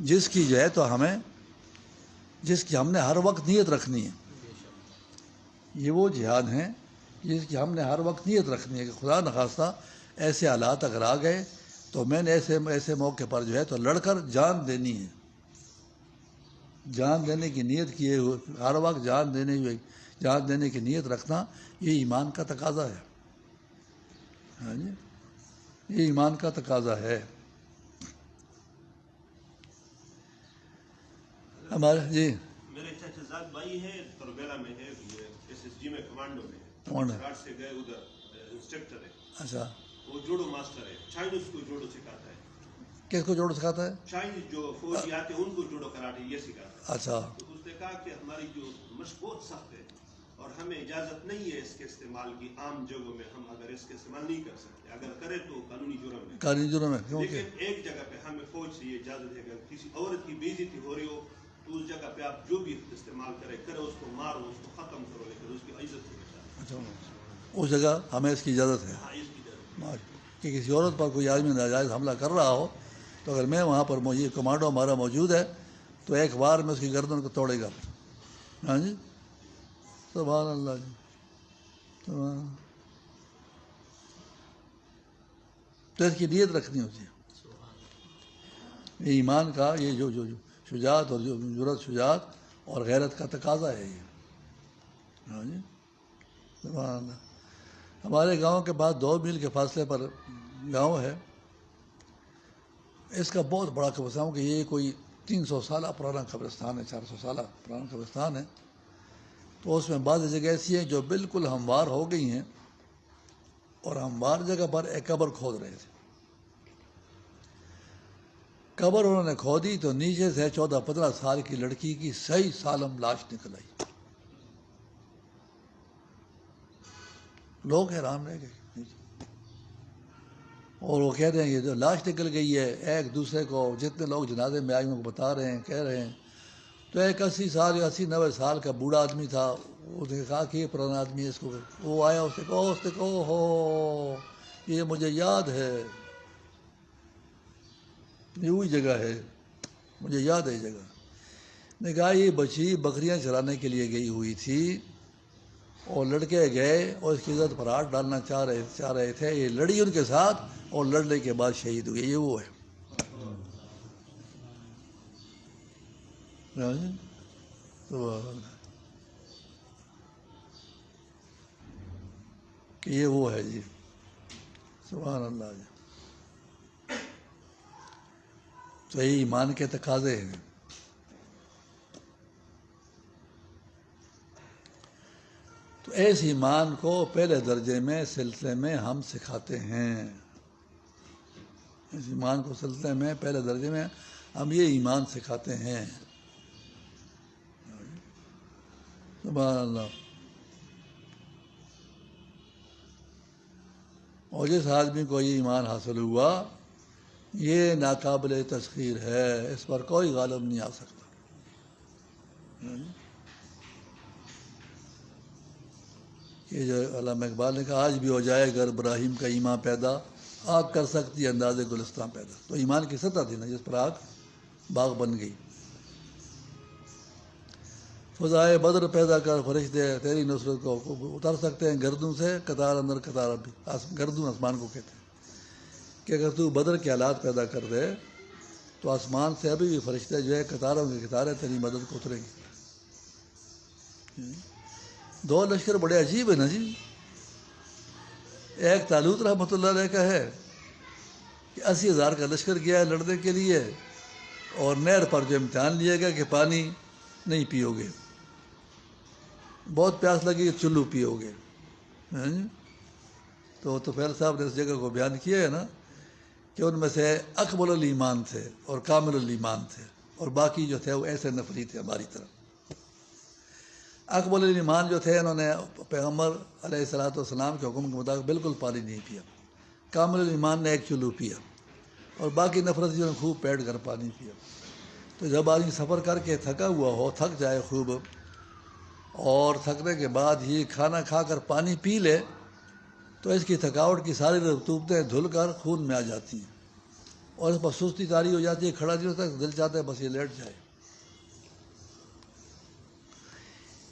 S1: جس کی جو ہے تو ہمیں، جس کی ہم نے ہر وقت نیت رکھنی ہے۔ یہ وہ جہاد ہیں جس کی ہم نے ہر وقت نیت رکھنی ہے کہ خدا نخواستہ ایسے حالات اگر آ گئے تو میں نے ایسے موقع پر جو ہے تو لڑ کر جان دینی ہے، جان دینے کی نیت کیے ہوئے ہر وقت جان دینے کی نیت رکھنا، یہ ایمان کا تقاضا ہے۔ ہاں جی، یہ ایمان کا تقاضا ہے۔ ہمارے جی
S3: میرے چچا زاد بھائی ہے تربیلا میں ہے، SSG میں کمانڈو میں
S1: کمانڈو،
S3: گھاٹ سے گئے ادھر انسٹرکٹر ہے۔
S1: اچھا،
S3: وہ جوڈو ماسٹر ہے، چائنیز کو جوڈو سکھاتا ہے۔
S1: کس کو جوڑ سکھاتا ہے؟
S3: چائنیز جو فوجی آتے ہیں ان کو جوڈو کراٹے یہ سکھاتا ہے۔
S1: اچھا،
S3: تو اس نے کہا کہ ہماری جو مشق بہت سخت ہے اور ہمیں اجازت نہیں ہے اس کے استعمال کی، عام جگہوں میں ہم اگر اس کے استعمال نہیں کر سکتے، اگر کرے تو قانونی جرم ہے۔
S1: قانونی جرم ہے، کیونکہ
S3: لیکن ایک جگہ پہ ہمیں فوج سے یہ اجازت ہے کہ اگر کسی عورت کی بے عزتی ہو رہی ہو تو اس جگہ پہ آپ جو بھی استعمال کرے اس کو مارو، اس کو ختم کرو، لیکن اس کی عزت سے بچاؤ۔
S1: اچھا، اس جگہ ہمیں اس کی اجازت ہے
S3: ہاں، اس کی اجازت۔
S1: کہ کسی عورت پر کوئی آدمی ناجائز حملہ کر رہا ہو تو اگر میں وہاں پر موجود، کمانڈو ہمارا موجود ہے، تو ایک بار میں اس کی گردن کو توڑے گا۔ ہاں جی، سبحان اللہ جی، سبحان اللہ۔ تو اس کی نیت رکھنی ہوتی ہے۔ یہ ایمان کا یہ جو شجاعت اور جو جرأت، شجاعت اور غیرت کا تقاضا ہے یہ۔ ہاں جی، سبحان اللہ۔ ہمارے گاؤں کے بعد 2 میل کے فاصلے پر گاؤں ہے، اس کا بہت بڑا قبرستان کہ یہ کوئی 300 سالہ پرانا قبرستان ہے، 400 سالہ پرانا قبرستان ہے۔ تو اس میں بعض جگہ ایسی ہیں جو بالکل ہموار ہو گئی ہیں، اور ہموار جگہ پر ایک قبر کھود رہے تھے۔ قبر انہوں نے کھودی تو نیچے سے 14-15 سال کی لڑکی کی صحیح سالم لاش نکل آئی۔ لوگ حیران رہ گئے، اور وہ کہتے ہیں یہ جو لاش نکل گئی ہے، ایک دوسرے کو جتنے لوگ جنازے میں آئے ان کو بتا رہے ہیں، کہہ رہے ہیں۔ تو ایک 80 سال یا 80-90 سال کا بوڑھا آدمی تھا، اس نے کہا کہ یہ پرانا آدمی ہے، اس کو وہ آیا، اس نے کہا ہو یہ مجھے یاد ہے، یہ وہی جگہ ہے، مجھے یاد ہے یہ جگہ۔ نے کہا یہ بچی بکریاں چرانے کے لیے گئی ہوئی تھی، اور لڑکے گئے اور اس کی عزت پر ہاتھ ڈالنا چاہ رہے تھے، یہ لڑی ان کے ساتھ اور لڑنے کے بعد شہید ہوئی۔ یہ وہ ہے، کہ یہ وہ ہے جی، سبحان اللہ جی۔ تو یہ ایمان کے تقاضے ہیں۔ تو اس ایمان کو پہلے درجے میں سلسلے میں ہم سکھاتے ہیں، اس ایمان کو سلسلے میں پہلے درجے میں ہم یہ ایمان سکھاتے ہیں۔ سبحان اللہ۔ اور جس آدمی کو یہ ایمان حاصل ہوا، یہ ناقابل تسخیر ہے، اس پر کوئی غالب نہیں آ سکتا۔ یہ جو علامہ اقبال نے کہا آج بھی ہو جائے اگر ابراہیم کا ایمان پیدا، آگ کر سکتی انداز گلستان پیدا۔ تو ایمان کی سطح تھی نا جس پر آگ باغ بن گئی۔ فضائے بدر پیدا کر فرشتے تیری نصرت کو اتار سکتے ہیں گردوں سے، قطار اندر قطار بھی، گردوں آسمان کو کہتے ہیں کہ اگر تو بدر کے حالات پیدا کر دے تو آسمان سے ابھی بھی فرشتے جو ہے قطاروں کے قطاریں تیری مدد کو اتریں گے۔ 2 لشکر بڑے عجیب ہیں نا جی۔ ایک طالوت رحمۃ اللہ علیہ کا ہے کہ 80,000 کا لشکر گیا ہے لڑنے کے لیے، اور نہر پر جو امتحان لیا گیا کہ پانی نہیں پیو گے، بہت پیاس لگی چلو پیو گے۔ تو طفیل صاحب نے اس جگہ کو بیان کیا ہے نا کہ ان میں سے اکمل الایمان تھے اور کامل الایمان تھے، اور باقی جو تھے وہ ایسے نفری تھے ہماری طرح۔ اکمل الایمان جو تھے انہوں نے پیغمبر علیہ الصلوۃ والسلام کے حکم کے مطابق بالکل پانی نہیں پیا، کامل ایمان نے ایک چلو پیا اور باقی نفرتیوں نے خوب پیٹ کر پانی پیا۔ تو جب آدمی سفر کر کے تھکا ہوا ہو، تھک جائے خوب، اور تھکنے کے بعد یہ کھانا کھا کر پانی پی لے تو اس کی تھکاوٹ کی ساری رطوبتیں دھل کر خون میں آ جاتی ہیں اور اس پر سستی طاری ہو جاتی ہے، کھڑا نہیں ہوتا، دل چاہتا ہے بس یہ لیٹ جائے۔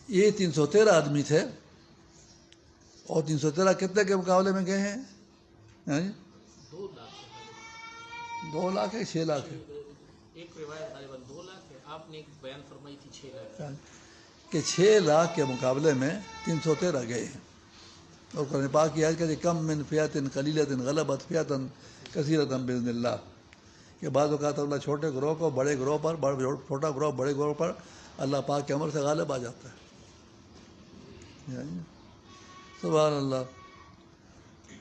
S1: یہ 313 آدمی تھے، اور 313 کتنے کے مقابلے میں گئے ہیں؟ 2 لاکھ ہے 6 لاکھ ہے؟
S4: ایک روایت غالباً 2 لاکھ ہے، آپ نے ایک بیان فرمائی تھی 6 لاکھ
S1: کہ 6 لاکھ کے مقابلے میں 313 گئے ہیں۔ اور قرآن پاک کی آیت کہتے ہیں کم من فیات قلیلۃ غلبت فیات کثیرۃ باذن اللہ، کہ بعض اوقات اللہ چھوٹے گروہ کو بڑے گروہ پر، چھوٹا گروہ بڑے گروہ پر اللہ پاک کے امر سے غالب آ جاتا ہے۔ سبحان اللہ۔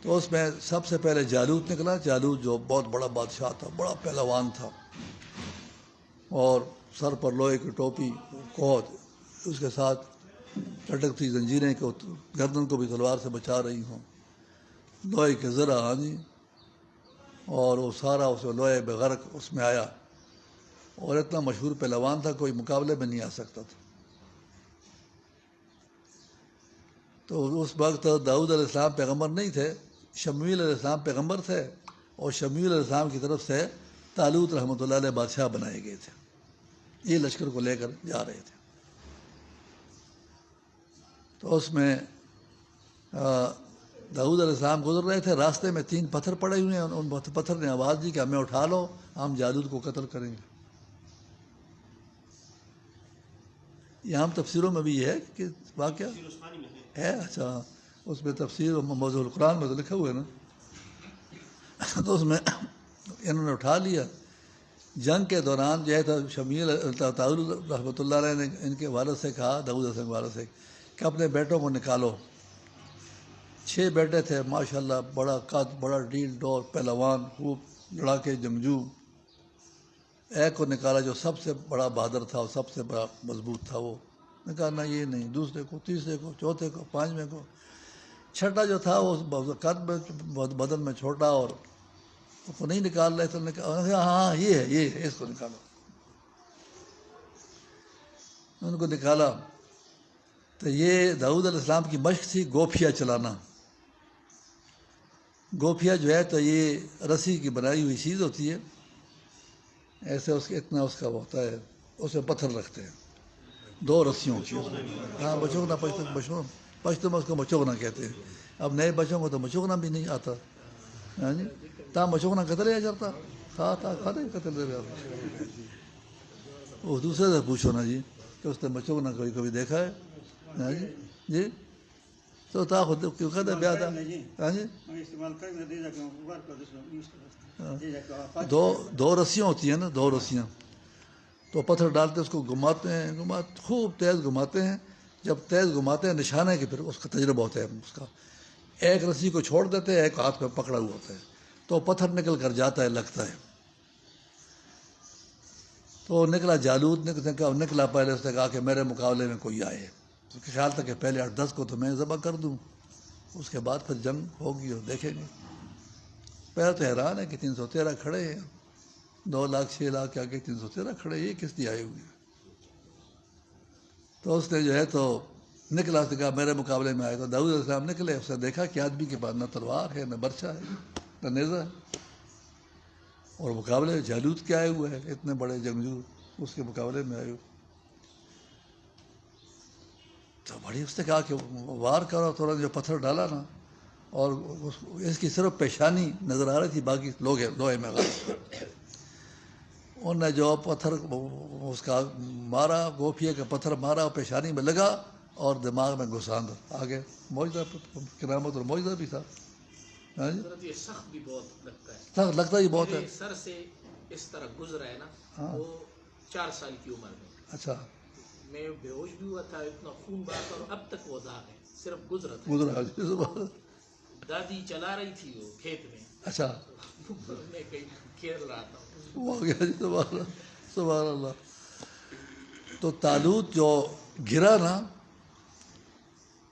S1: تو اس میں سب سے پہلے جالوت نکلا۔ جالوت جو بہت بڑا بادشاہ تھا، بڑا پہلوان تھا، اور سر پر لوہے کی ٹوپی، کوہت، اس کے ساتھ لٹکتی زنجیریں کو، گردن کو بھی تلوار سے بچا رہی ہوں، لوہے کے ذرا، ہاں جی، اور وہ سارا اس لوہے بغرق اس میں آیا، اور اتنا مشہور پہلوان تھا کوئی مقابلے میں نہیں آ سکتا تھا۔ تو اس وقت داؤد علیہ السلام پیغمبر نہیں تھے، شمویل علیہ السلام پیغمبر تھے، اور شمویل علیہ السلام کی طرف سے طالوت رحمۃ اللہ علیہ بادشاہ بنائے گئے تھے۔ یہ لشکر کو لے کر جا رہے تھے۔ تو اس میں داؤد علیہ السلام گزر رہے تھے، راستے میں 3 پتھر پڑے ہوئے ہیں، ان پتھر نے آواز دی کہ ہمیں اٹھا لو، ہم جالوت کو قتل کریں گے۔ یہاں تفسیروں میں بھی یہ ہے کہ واقعہ ہے، اچھا اس میں تفسیر موضوع القرآن میں تو لکھا ہوا ہے نا۔ تو اس میں انہوں نے اٹھا لیا۔ جنگ کے دوران جو ہے تو شمیل طالوت رحمۃ اللہ علیہ نے ان کے والد سے کہا، داؤد علیہ السلام کے والد سے، کہ اپنے بیٹوں کو نکالو۔ 6 بیٹے تھے ماشاءاللہ، بڑا قد، بڑا ڈیل ڈور، پہلوان، خوب لڑاکے جنگجو۔ ایک کو نکالا جو سب سے بڑا بہادر تھا اور سب سے بڑا مضبوط تھا، وہ نکالنا یہ نہیں، دوسرے کو، تیسرے کو، چوتھے کو، 5ویں کو۔ چھٹا جو تھا وہ قد میں، بدن میں چھوٹا، اور اس کو نہیں نکال رہے تو ہاں یہ ہے اس کو نکالو۔ ان کو نکالا تو یہ داؤد علیہ السلام کی مشق تھی گوپھیا چلانا۔ گوپھیا جو ہے تو یہ رسی کی بنائی ہوئی چیز ہوتی ہے، ایسے اس کے اتنا اس کا ہوتا ہے، اس میں پتھر رکھتے ہیں، 2 رسیوں کی۔ ہاں بچوگنا، پشتو میں اس کو مچوگنا کہتے ہیں۔ اب نئے بچوں کو تو مچوگنا بھی نہیں آتا، ہاں جی، تا مچوگنا قتل ہے جاتا، کھاتے قتل دے رہا۔ وہ دوسرے سے پوچھو نا جی کہ اس نے مچوگنا کبھی دیکھا ہے؟ ہاں جی جی، تو تا خود کیوں کہتے ہیں بیاہ تھا؟ ہاں جی، 2 رسیاں ہوتی ہیں نا، 2 رسیاں، تو پتھر ڈالتے اس کو گھماتے ہیں، خوب تیز گھماتے ہیں۔ جب تیز گھماتے ہیں نشانے کے، پھر اس کا تجربہ ہوتا ہے اس کا، ایک رسی کو چھوڑ دیتے ہیں، ایک ہاتھ میں پکڑا ہوا ہوتا ہے، تو پتھر نکل کر جاتا ہے، لگتا ہے۔ تو نکلا جالوت، نکلا پہلے اس نے کہا کہ میرے مقابلے میں کوئی آئے، اس کا خیال تھا کہ پہلے 8-10 کو تو میں ذبح کر دوں، اس کے بعد پھر جنگ ہوگی اور دیکھیں گے۔ پہلے تو حیران ہے کہ 313 کھڑے ہیں، 2 لاکھ 6 لاکھ کے آگے 313 کھڑے، یہ کس لیے آئے ہوئے ہیں؟ تو اس نے جو ہے تو نکلا، اس نے کہا میرے مقابلے میں آئے۔ تو داؤد علیہ السلام نکلے، اس نے دیکھا کہ آدمی کے پاس نہ تلوار ہے، نہ برچھا ہے، نہ نیزہ ہے، اور مقابلے میں جالوت کے آئے ہوئے ہیں، اتنے بڑے جنگجو اس کے مقابلے میں آئے ہوئے۔ تو بڑی اس نے کہا کہ وار کرو، تھوڑا جو پتھر ڈالا نا، اور اس کی صرف پیشانی نظر آ رہی تھی، باقی لوہے میں غلط۔ انہوں نے جو پتھر اس کا مارا، گوپھیے کا پتھر مارا، پیشانی میں لگا اور دماغ میں گھساند، آگے معجزہ، کرامت اور معجزہ بھی تھا۔ ہاں جی،
S4: یہ سخت بھی بہت لگتا ہے،
S1: سخت لگتا ہی بہت ہے۔
S4: میرے سر سے اس طرح گزرا ہے نا، وہ 4 سال کی عمر میں،
S1: اچھا،
S4: میں بے ہوش بھی ہوا تھا، اتنا خون بہا تھا، اور اب تک وہ داغ ہے، صرف گزرا تھا۔ دادی چلا رہی تھی وہ کھیت میں،
S1: اچھا،
S4: میں کہیں کھیل رہا تھا۔
S1: وہ گیا جی، سبحان اللہ۔ تو طالوت جو گرا نا،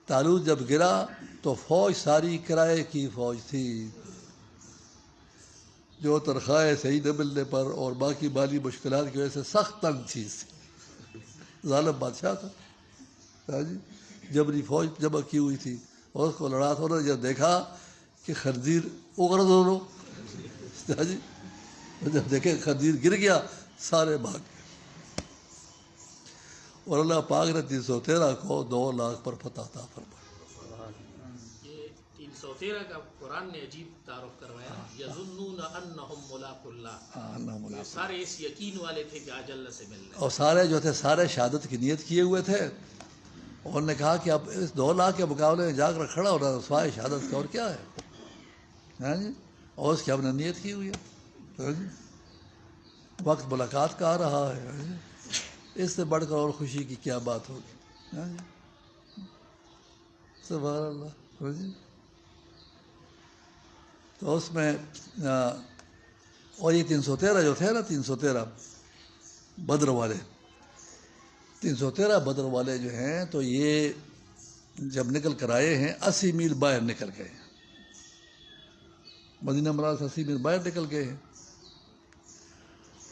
S1: طالوت جب گرا تو فوج ساری کرائے کی فوج تھی، جو تنخواہ صحیح نہ ملنے پر اور باقی مالی مشکلات کی وجہ سے سخت تنگ چیز تھی. ظالم بادشاہ تھا. ہاں جی, جبری فوج جمع کی ہوئی تھی اور اس کو لڑا تھا. انہوں نے جب دیکھا کہ خنزیر اگڑ دونوں, ہاں جی, جب دیکھے خنزیر گر گیا سارے بھاگ گئے. اور اللہ پاک نے 313 کو 2 لاکھ پر فتح عطا فرمائی.
S4: یہ 313 کا قرآن نے عجیب تعارف کروایا. یظنون انہم ملاق اللہ, یہ سارے اس یقین والے تھے کہ آج اللہ سے مل رہے ہیں.
S1: اور سارے جو تھے سارے شہادت کی نیت کیے ہوئے تھے. اور نے کہا کہ اب اس 2 لاکھ کے مقابلے میں جا کر کھڑا ہونا سوائے شہادت کا اور کیا ہے. ہاں جی, اور اس کی ہم نے نیت کی ہوئی ہے. ہاں جی, وقت ملاقات کا آ رہا ہے. ہاں جی, اس سے بڑھ کر اور خوشی کی کیا بات ہوگی. ہاں جی, سبحان اللہ. ہاں جی, تو اس میں اور یہ 313 جو تھے نا, 313 بدر والے, 313 بدر والے جو ہیں تو یہ جب نکل کر آئے ہیں 80 میل باہر نکل گئے ہیں. مدینہ منورہ سے 80 میل باہر نکل گئے ہیں.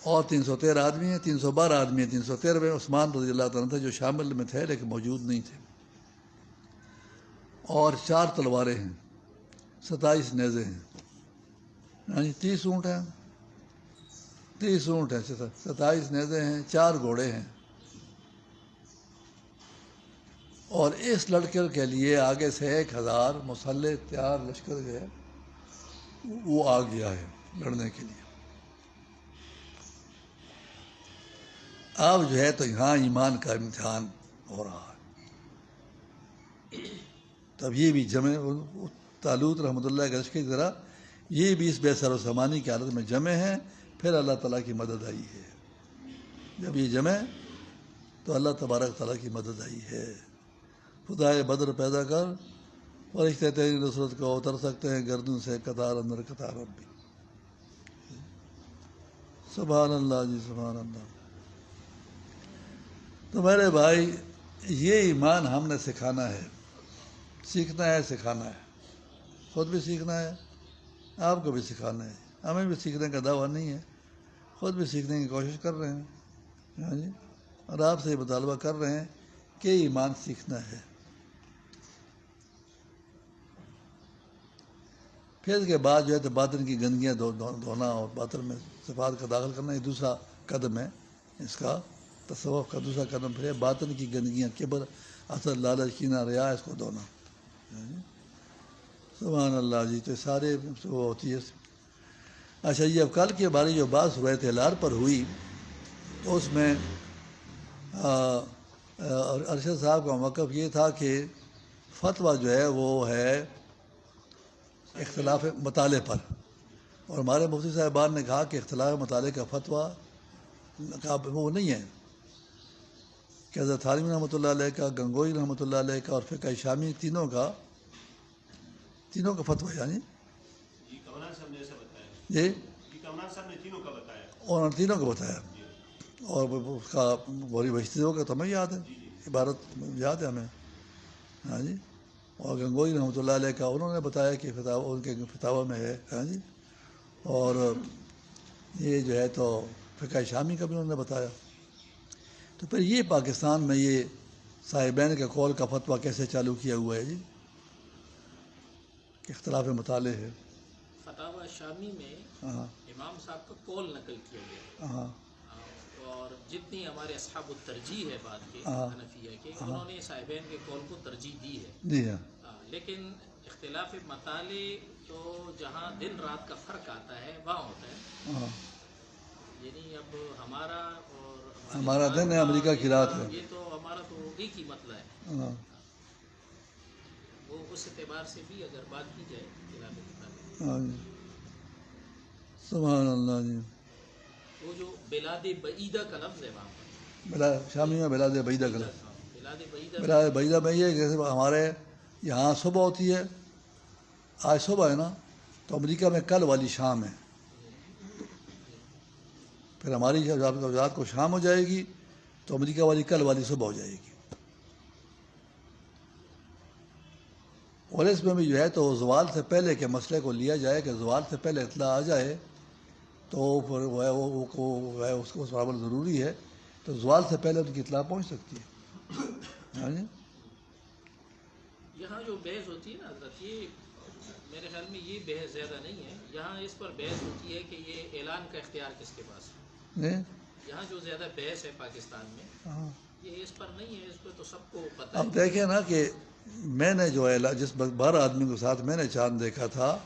S1: اور 313 آدمی ہیں, 312 آدمی ہیں. 313 میں عثمان رضی اللہ تعالیٰ تھے جو شامل میں تھے لیکن موجود نہیں تھے. اور 4 تلواریں ہیں, 27 نیزے ہیں. ہاں جی, 30 اونٹ ہیں, 30 اونٹ ہیں, 27 نیزے ہیں, 4 گھوڑے ہیں. اور اس لڑکے کے لیے آگے سے 1000 مسلح تیار لشکر جو ہے وہ آ گیا ہے لڑنے کے لیے. اب جو ہے تو یہاں ایمان کا امتحان ہو رہا ہے. تب یہ بھی جمع, طالوت رحمۃ اللہ کے لشکر کی طرح یہ بھی اس بے سر و سامانی کی حالت میں جمع ہیں. پھر اللہ تعالیٰ کی مدد آئی ہے. جب یہ جمع تو اللہ تبارک تعالیٰ کی مدد آئی ہے. خدائے بدر پیدا کر فرشتے تیری نصرت کو اتر سکتے ہیں گردوں سے قطار اندر قطار. اب بھی سبحان اللہ جی, سبحان اللہ. تو میرے بھائی یہ ایمان ہم نے سکھانا ہے, سیکھنا ہے, سکھانا ہے. خود بھی سیکھنا ہے, آپ کو بھی سکھانا ہے. ہمیں بھی سیکھنے کا دعویٰ نہیں ہے, خود بھی سیکھنے کی کوشش کر رہے ہیں. ہاں جی, اور آپ سے یہ مطالبہ کر رہے ہیں کہ ایمان سیکھنا ہے. پھر اس کے بعد جو ہے تو باطن کی گندگیاں دھونا اور باطن میں صفات کا داخل کرنا, یہ دوسرا قدم ہے اس کا. تصوف کا دوسرا قدم پھر ہے باطن کی گندگیاں, کبر, حسد, لالچ, کینہ, ریا, اس کو دھونا. سبحان اللہ جی. تو سارے وہ ہوتی ہے. اچھا, یہ اب کل کے بارے جو بات صورت ہلال پر ہوئی تو اس میں ارشد صاحب کا موقف یہ تھا کہ فتویٰ جو ہے وہ ہے اختلاف مطالعے پر. اور ہمارے مفتی صاحبان نے کہا کہ اختلاف مطالعے کا فتویٰ وہ نہیں ہے کہ حضرت تھانوی رحمۃ اللہ علیہ کا, گنگوئی رحمۃ اللہ علیہ کا اور فقہ شامی تینوں کا فتویٰ. یعنی جی, اور تینوں کو بتایا. اور اس کا بوری بشتیوں کا تو ہمیں یاد ہے, عبارت یاد ہے ہمیں. ہاں جی, اور گنگوئی رحمۃ اللہ علیہ کا انہوں نے بتایا کہ ان کے فتاوی میں ہے. ہاں جی, اور یہ جو ہے تو فقہ شامی کا بھی انہوں نے بتایا. تو پھر یہ پاکستان میں یہ صاحبین کے قول کا فتویٰ کیسے چالو کیا ہوا ہے جی, کہ اختلاف مطالعے ہے.
S4: فتاوی شامی میں امام صاحب کا قول نقل کیا گیا.
S1: ہاں,
S4: اور جتنی ہمارے اصحاب الترجیح ہے بات کے حنفیہ کے, انہوں نے صاحبین کے قول کو ترجیح دی ہے.
S1: جی ہاں,
S4: لیکن اختلاف مطالعے تو جہاں دن رات کا فرق آتا ہے وہاں ہوتا ہے. یعنی اب
S1: ہمارا دن ہے, امریکہ کی رات ہے.
S4: یہ تو ہمارا تو ایک ہی مسئلہ ہے. وہ اس اعتبار سے بھی اگر بات کی جائے اختلاف مطالعے,
S1: سبحان اللہ جی.
S4: وہ جو بلاد بعیدہ کا لفظ ہے وہاں پر,
S1: شامی میں بلاد بعیدہ کا لفظ.
S4: بلاد
S1: بعیدہ میں یہ جیسے ہمارے یہاں صبح ہوتی ہے, آج صبح ہے نا, تو امریکہ میں کل والی شام ہے. پھر ہماری جب رات کو شام ہو جائے گی تو امریکہ والی کل والی صبح ہو جائے گی. اور اس میں بھی جو ہے تو زوال سے پہلے کے مسئلے کو لیا جائے کہ زوال سے پہلے اطلاع آ جائے تو پھر وہ ہے وہ ہے اس کو اس پر عمل ضروری ہے، تو زوال سے پہلے ان کی اطلاع پہنچ سکتی ہے. ہاں جی.
S4: یہاں جو بحث ہوتی ہے نا حضرت، یہ میرے خیال میں یہ بحث زیادہ نہیں ہے. یہاں اس پر بحث ہوتی ہے کہ یہ اعلان کا اختیار کس کے پاس ہے.
S1: جی.
S4: یہاں جو زیادہ بحث ہے پاکستان میں
S1: ہاں.
S4: یہ اس پر نہیں ہے، اس پہ تو سب کو پتہ
S1: اب
S4: ہے.
S1: دیکھیں نا کہ میں نے جو جس 12 آدمی کے ساتھ میں نے چاند دیکھا تھا،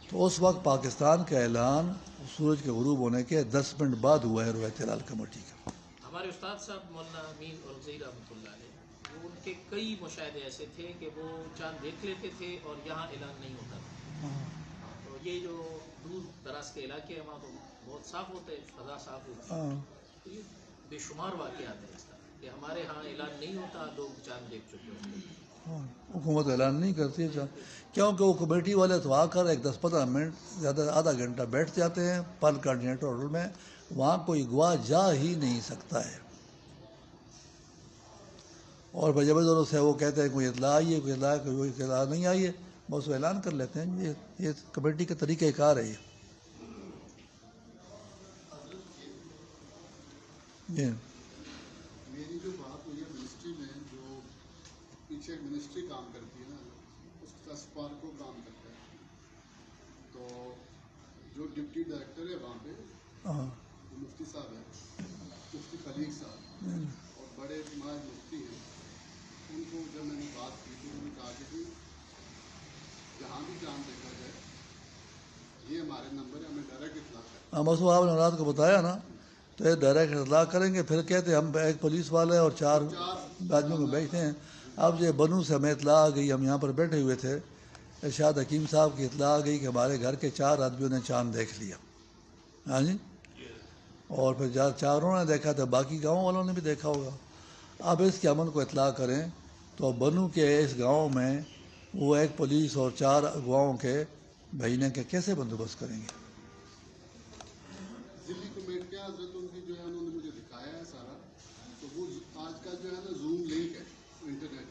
S1: تو اس وقت پاکستان کا اعلان سورج کے غروب ہونے کے 10 منٹ بعد ہوا ہے روایت ہلال کمیٹی کا.
S4: ہمارے استاد صاحب مولانا امین اورغزئی رحمۃ اللہ علیہ، وہ ان کے کئی مشاہدے ایسے تھے کہ وہ چاند دیکھ لیتے تھے اور یہاں اعلان نہیں ہوتا تھا. تو یہ جو دور دراز کے علاقے ہیں وہاں تو بہت صاف ہوتے ہیں، فضا صاف ہوتی ہے. تو یہ بے شمار واقعات ہیں اس طرح کہ ہمارے ہاں اعلان نہیں ہوتا، لوگ چاند دیکھ چکے ہوتے ہیں.
S1: حکومت اعلان نہیں کرتی ہے چاند، کیونکہ وہ کمیٹی والے تو آ کر ایک 10-15 منٹ زیادہ آدھا گھنٹہ بیٹھ جاتے ہیں پل کوآرڈینیٹر ہوٹل میں، وہاں کوئی گواہ جا ہی نہیں سکتا ہے. اور زبردست سے وہ کہتے ہیں کوئی اطلاع آئی ہے، کوئی اطلاع نہیں آئی ہے، بس وہ اعلان کر لیتے ہیں. یہ کمیٹی کا طریقہ کار ہے. یہ
S5: میری جو بات ہوئی ہے منسٹری میں، جو پیچھے منسٹری کام کرتی ہے نا، اس کا سپارکو کام کرتا ہے. تو جو ڈپٹی ڈائریکٹر ہے وہاں پہ وہ مفتی صاحب ہیں، مفتی خلیق صاحب، اور بڑے ماج مفتی ہیں. ان کو جب میں نے بات کی تو انہوں نے کہا کہ جی جہاں بھی چاند دیکھا جائے یہ ہمارے نمبر ہے، ہمیں ڈائریکٹ اطلاع کریں.
S1: بس وہ آپ نے رات کو بتایا نا، تو یہ ڈائریکٹ اطلاع کریں گے. پھر کہتے ہیں ہم ایک پولیس والے اور 4 آدمیوں کو بیچتے ہیں. اب یہ بنو سے ہمیں اطلاع آ گئی، ہم یہاں پر بیٹھے ہوئے تھے، ارشاد حکیم صاحب کی اطلاع آ گئی کہ ہمارے گھر کے 4 آدمیوں نے چاند دیکھ لیا. ہاں جی. اور پھر 4 نے دیکھا تھا، باقی گاؤں والوں نے بھی دیکھا ہوگا. اب اس کے عمل کو اطلاع کریں تو بنو کے اس گاؤں میں وہ ایک پولیس اور 4 گواہوں کے بھیجنے کے کیسے بندوبست کریں گے؟
S5: ضلعی کمیٹیاں حضرت ان کی جو ہے انہوں نے مجھے دکھایا ہے سارا. تو وہ آج کل جو ہے نا زوم لنک ہے انٹرنیٹ،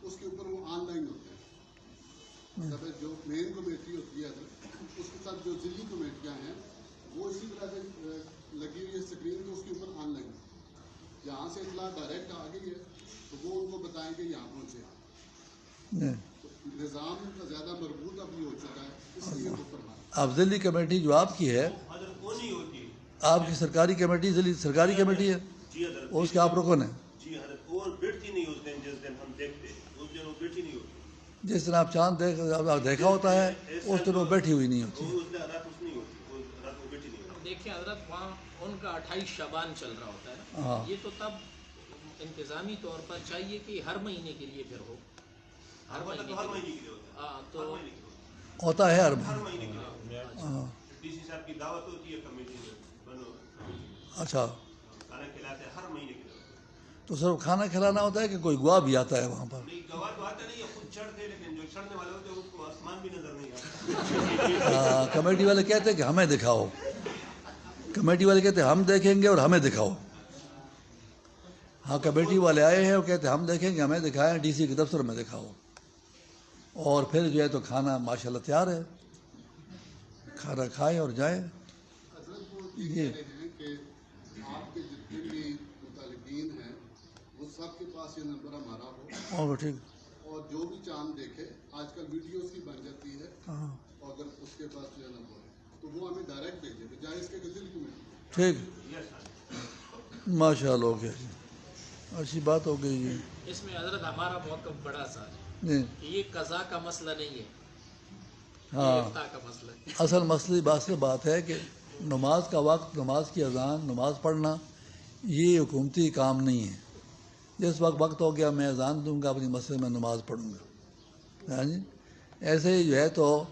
S5: اس کے اوپر وہ آن لائن ہوتے ہیں. مطلب جو مین کمیٹی ہوتی ہے حضرت، اس کے ساتھ جو ضلعی کمیٹیاں ہیں وہ اسی طرح سے لگی ہوئی ہے اسکرین، تو اس کے اوپر آن لائن یہاں سے اطلاع ڈائریکٹ آ گئی ہے تو وہ ان کو بتائیں کہ یہاں پہنچے آپ. تو نظام کا زیادہ مربوط اب یہ ہو چکا ہے، اس لیے وہ فرمایا.
S1: اب ضلعی کمیٹی جو آپ کی ہے،
S3: حضرت وہ نہیں ہوتی.
S1: آپ کی سرکاری کمیٹی ضلعی سرکاری کمیٹی ہے،
S3: جی حضرت.
S1: اس کے آپ رکن ہیں.
S3: جی حضرت، وہ بیٹھتی نہیں اس دن جس دن ہم دیکھتے، اس دن وہ بیٹھی نہیں ہوتی.
S1: جس دن آپ چاند دیکھا ہوتا ہے اس دن وہ بیٹھی ہوئی نہیں ہوتی.
S3: اس دن رات اس نہیں ہوتی، اس رات وہ بیٹھی نہیں ہوتی.
S4: دیکھیں حضرت، وہاں ان کا 28 شعبان چل رہا ہوتا ہے نا.
S1: ہاں.
S4: یہ تو تب انتظامی طور پر چاہیے کہ ہر مہینے کے لیے پھر ہو.
S3: ہر مہینے کے لیے ہوتا ہے.
S4: ہاں تو
S1: ہوتا ہے
S3: ہر مہینے کے لیے ہوتا ہے.
S1: ہاں.
S3: ڈی سی صاحب کی دعوت ہوتی ہے کمیٹی میں، بنو
S1: اچھا.
S3: کھانا کھلاتے ہیں، ہر مہینے کے لیے ہوتا ہے.
S1: تو صرف کھانا کھلانا ہوتا ہے کہ کوئی گواہ بھی آتا ہے وہاں پر؟
S3: نہیں، گواہ تو آتا نہیں ہے، خود چڑھتے، لیکن جو چڑھنے والے ہوتے ہیں اس کو آسمان بھی نظر نہیں آتا.
S1: کمیٹی والے کہتے ہیں کہ ہمیں دکھاؤ. کمیٹی والے کہتے ہیں ہم دیکھیں گے اور ہمیں دکھاؤ. ہاں، کمیٹی والے آئے ہیں، وہ کہتے ہیں ہم دیکھیں گے، ہمیں دکھائیں، ڈی سی کے دفتر میں دکھاؤ. اور پھر جو ہے تو کھانا ماشاءاللہ تیار ہے، کھانا کھائیں اور جائیں.
S5: حضرت وہ یہ کہہ رہے ہیں کہ آپ کے جتنے بھی مطالبین ہیں وہ سب کے پاس یہ نمبر ہمارا ہو،
S1: اور ٹھیک.
S5: اور جو بھی چاند دیکھے، آج کل ویڈیوز کی بن جاتی ہے،
S1: ہاں
S5: اور اگر اس کے پاس جو ہے نمبر ہے تو وہ ہمیں ڈائریکٹ بھیجے، بجائے اس کے ضلع کمیٹی.
S1: ٹھیک. ماشاء اللہ. ہو گیا جی، اچھی بات ہو گئی جی.
S4: اس میں حضرت ہمارا موقف بڑا سا ہے
S1: جی.
S4: کہ یہ قضا کا مسئلہ نہیں ہے، یہ
S1: ہاں،
S4: افتاء کا مسئلہ ہے.
S1: اصل مسئلہ بات ہے کہ نماز کا وقت، نماز کی اذان، نماز پڑھنا یہ حکومتی کام نہیں ہے. جس وقت ہو گیا میں اذان دوں گا، اپنی مسجد میں نماز پڑھوں گا. ہاں جی. ایسے ہی جو ہے تو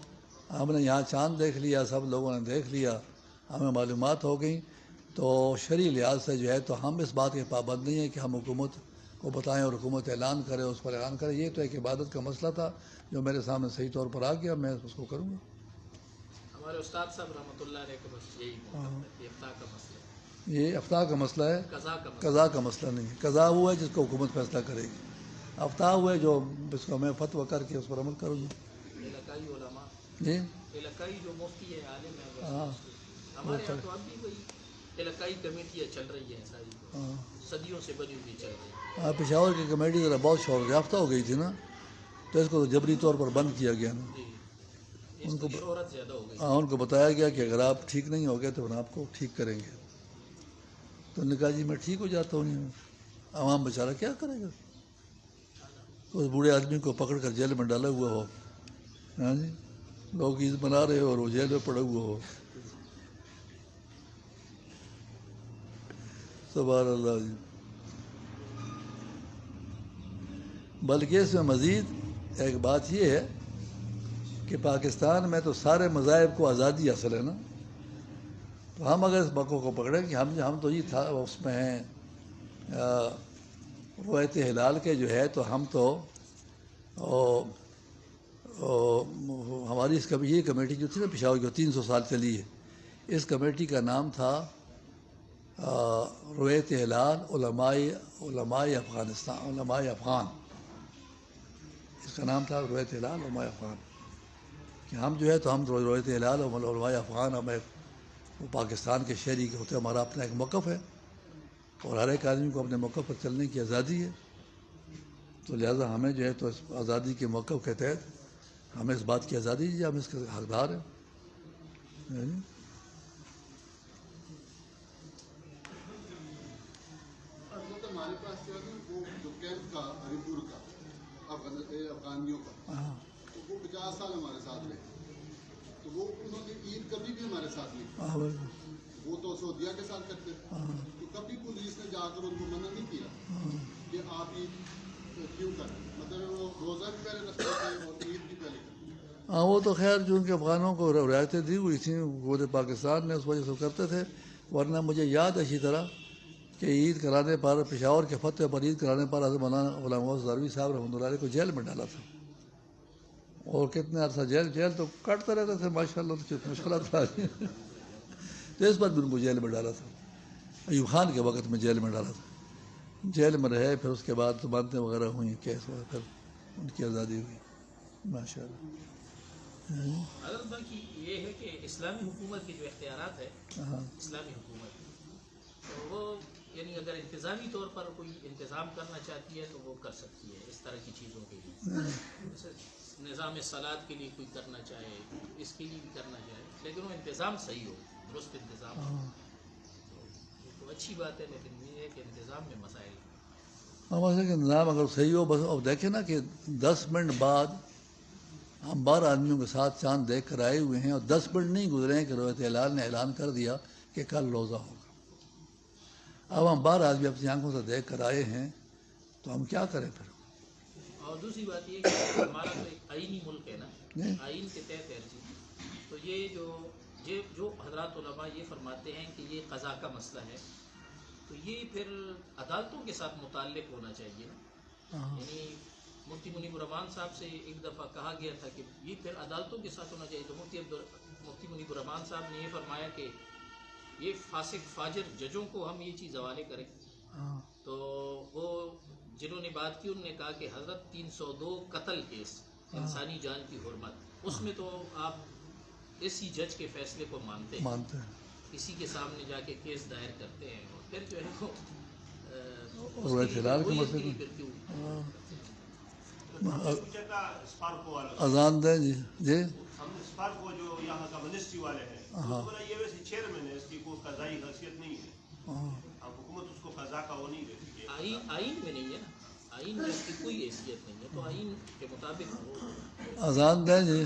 S1: ہم نے یہاں چاند دیکھ لیا، سب لوگوں نے دیکھ لیا، ہمیں معلومات ہو گئیں، تو شرعی لحاظ سے جو ہے تو ہم اس بات کے پابند نہیں ہیں کہ ہم حکومت کو بتائیں اور حکومت اعلان کرے، اس پر اعلان کرے. یہ تو ایک عبادت کا مسئلہ تھا جو میرے سامنے صحیح طور پر آ گیا، میں اس کو کروں گا.
S4: ہمارے استاد صاحب رحمۃ اللہ علیہ کا بس یہی موقف ہے کہ افتاء کا مسئلہ ہے،
S1: یہ افتاء کا مسئلہ ہے،
S4: قضا کا مسئلہ.
S1: قضا کا مسئلہ نہیں ہے. قضا وہ ہے جس کو حکومت فیصلہ کرے گی. افتاء وہ ہے جو اس کو میں فتویٰ کر کے اس پر عمل کروں گی.
S4: علاقائی علماء،
S1: جی.
S4: علاقائی جو مفتی ہے، عالم ہے،
S1: ہاں.
S4: بس ہمارے یہاں تو اب بھی وہی علاقائی کمیٹیاں چل رہی ہیں ساری،
S1: ہاں
S4: صدیوں سے بنی ہوئی چل رہی ہیں۔
S1: ہاں، پشاور کی کمیٹی ذرا بہت شہرت یافتہ ہو گئی تھی نا، تو اس کو تو جبری طور پر بند کیا گیا نا۔
S4: جی، اس کی شہرت زیادہ ہو گئی۔
S1: ہاں، ان کو بتایا گیا کہ اگر آپ ٹھیک نہیں ہو گئے تو ہم آپ کو ٹھیک کریں گے، تو انہوں نے کہا جی میں ٹھیک ہو جاتا ہوں، عوام بیچارہ کیا کرے گا؟ تو اس بوڑھے آدمی کو پکڑ کر جیل میں ڈالا ہوا ہو، ہاں جی، لوگ عید منا رہے ہو اور وہ جیل میں پڑا ہوا ہو۔ سبحان اللہ جی۔ بلکہ اس میں مزید ایک بات یہ ہے کہ پاکستان میں تو سارے مذاہب کو آزادی حاصل ہے نا، تو ہم اگر اس موقع کو پکڑیں کہ ہم تو یہ تھا اس میں ہیں روایت ہلال کے جو ہے، تو ہم تو ہماری یہ کمیٹی جو تھی نا پشاور کی 300 سال چلی ہے، اس کمیٹی کا نام تھا روایت ہلال علماء افغانستان، علماء افغان، اس کا نام تھا روایت ہلال علماء افغان، کہ ہم جو ہے تو ہم روایت ہلال علماء افغان، ہم ایک وہ پاکستان کے شہری کے ہوتے، ہمارا اپنا ایک موقف ہے اور ہر ایک آدمی کو اپنے موقف پر چلنے کی آزادی ہے، تو لہٰذا ہمیں جو ہے تو اس آزادی کے موقف کے تحت ہمیں اس بات کی آزادی دی، ہم اس کے حقدار ہیں۔
S5: البتہ ہمارے پاس جو ہے نا وہ جو کیمپ تھا ہری پور کا افغانیوں کا، تو وہ 50 سال ہمارے ساتھ رہے، تو وہ انہوں نے عید کبھی بھی ہمارے ساتھ نہیں کی، وہ تو سعودیہ کے ساتھ کرتے تھے، تو کبھی پولیس نے جا کر ان کو منع نہیں کیا کہ آپ عید کیوں کریں، مطلب وہ روزہ بھی پہلے رکھتے تھے اور عید بھی پہلے کرتے تھے۔
S1: ہاں، وہ تو خیر چونکہ افغانوں کو رعایتیں دی ہوئی تھیں پورے پاکستان میں، اس وجہ سے کرتے تھے، ورنہ مجھے یاد ہے اسی طرح کہ عید کرانے پر پشاور کے فتح پر عید کرانے پر حضرت مولانا غلام محمد زاروی صاحب رحمۃ اللہ علیہ کو جیل میں ڈالا تھا، اور کتنے عرصہ جیل تو کاٹتے رہتے تھے ماشاء اللہ، تو مشکلات تھا تو اس پر بھی ان کو جیل میں ڈالا تھا، ایوب خان کے وقت میں جیل میں ڈالا تھا، جیل میں رہے، پھر اس کے بعد ضمانتیں وغیرہ ہوئیں، کیس ہوا، پھر ان کی آزادی ہوئی ماشاء اللہ۔
S4: حضرت باقی یہ ہے کہ اسلامی حکومت کے جو اختیارات ہے،
S1: ہاں
S4: اسلامی حکومت تو وہ یعنی اگر انتظامی طور پر کوئی انتظام کرنا چاہتی ہے تو وہ کر سکتی ہے اس طرح کی چیزوں کے لیے، جیسے نظام صلاحات کے لیے کوئی کرنا چاہے، اس کے لیے بھی کرنا چاہے، لیکن وہ انتظام صحیح ہو، درست انتظام ہو تو اچھی بات ہے، لیکن یہ ہے کہ انتظام میں مسائل ہیں۔
S1: ہمارے کہ نظام اگر صحیح ہو، بس اب دیکھیں نا کہ 10 منٹ بعد ہم 12 آدمیوں کے ساتھ چاند دیکھ کر آئے ہوئے ہیں، اور 10 منٹ نہیں گزرے ہیں کہ روایت ہلال نے اعلان کر دیا کہ کل روزہ ہوگا۔ اب ہم 12 آدمی اپنی آنکھوں سے دیکھ کر آئے ہیں، تو ہم کیا کریں پھر؟
S4: اور دوسری بات یہ کہ ہمارا تو ایک آئینی ملک ہے نا، آئین کے تحت ہر چیز، تو یہ جو حضرات علماء یہ فرماتے ہیں کہ یہ قضا کا مسئلہ ہے، تو یہ پھر عدالتوں کے ساتھ متعلق ہونا چاہیے نا، یعنی مفتی منیب الرحمان صاحب سے ایک دفعہ کہا گیا تھا کہ یہ پھر عدالتوں کے ساتھ ہونا چاہیے، تو مفتی منیب الرحمان صاحب نے یہ فرمایا کہ یہ فاسق فاجر ججوں کو ہم یہ چیز حوالے کریں، تو وہ جنہوں نے بات کی انہوں نے کہا کہ حضرت 302 قتل کیس، انسانی جان کی حرمت، اس میں تو آپ اسی جج کے فیصلے کو مانتے ہیں، اسی کے سامنے جا کے کیس دائر کرتے ہیں، اور پھر جو ہے وہ
S1: اذان دیں جی جی
S3: ہم اسپارکو جو یہاں کا منسٹری والے ہیں، یہ ویسے چیئرمین ہے، اس کی کوئی قضائی حیثیت نہیں ہے، حکومت اس کو قضا کا وہ نہیں دیتی ہے،
S4: آئین میں نہیں ہے نا، آئین میں اس کی کوئی حیثیت نہیں ہے، تو آئین کے مطابق
S1: اذان دیں جی۔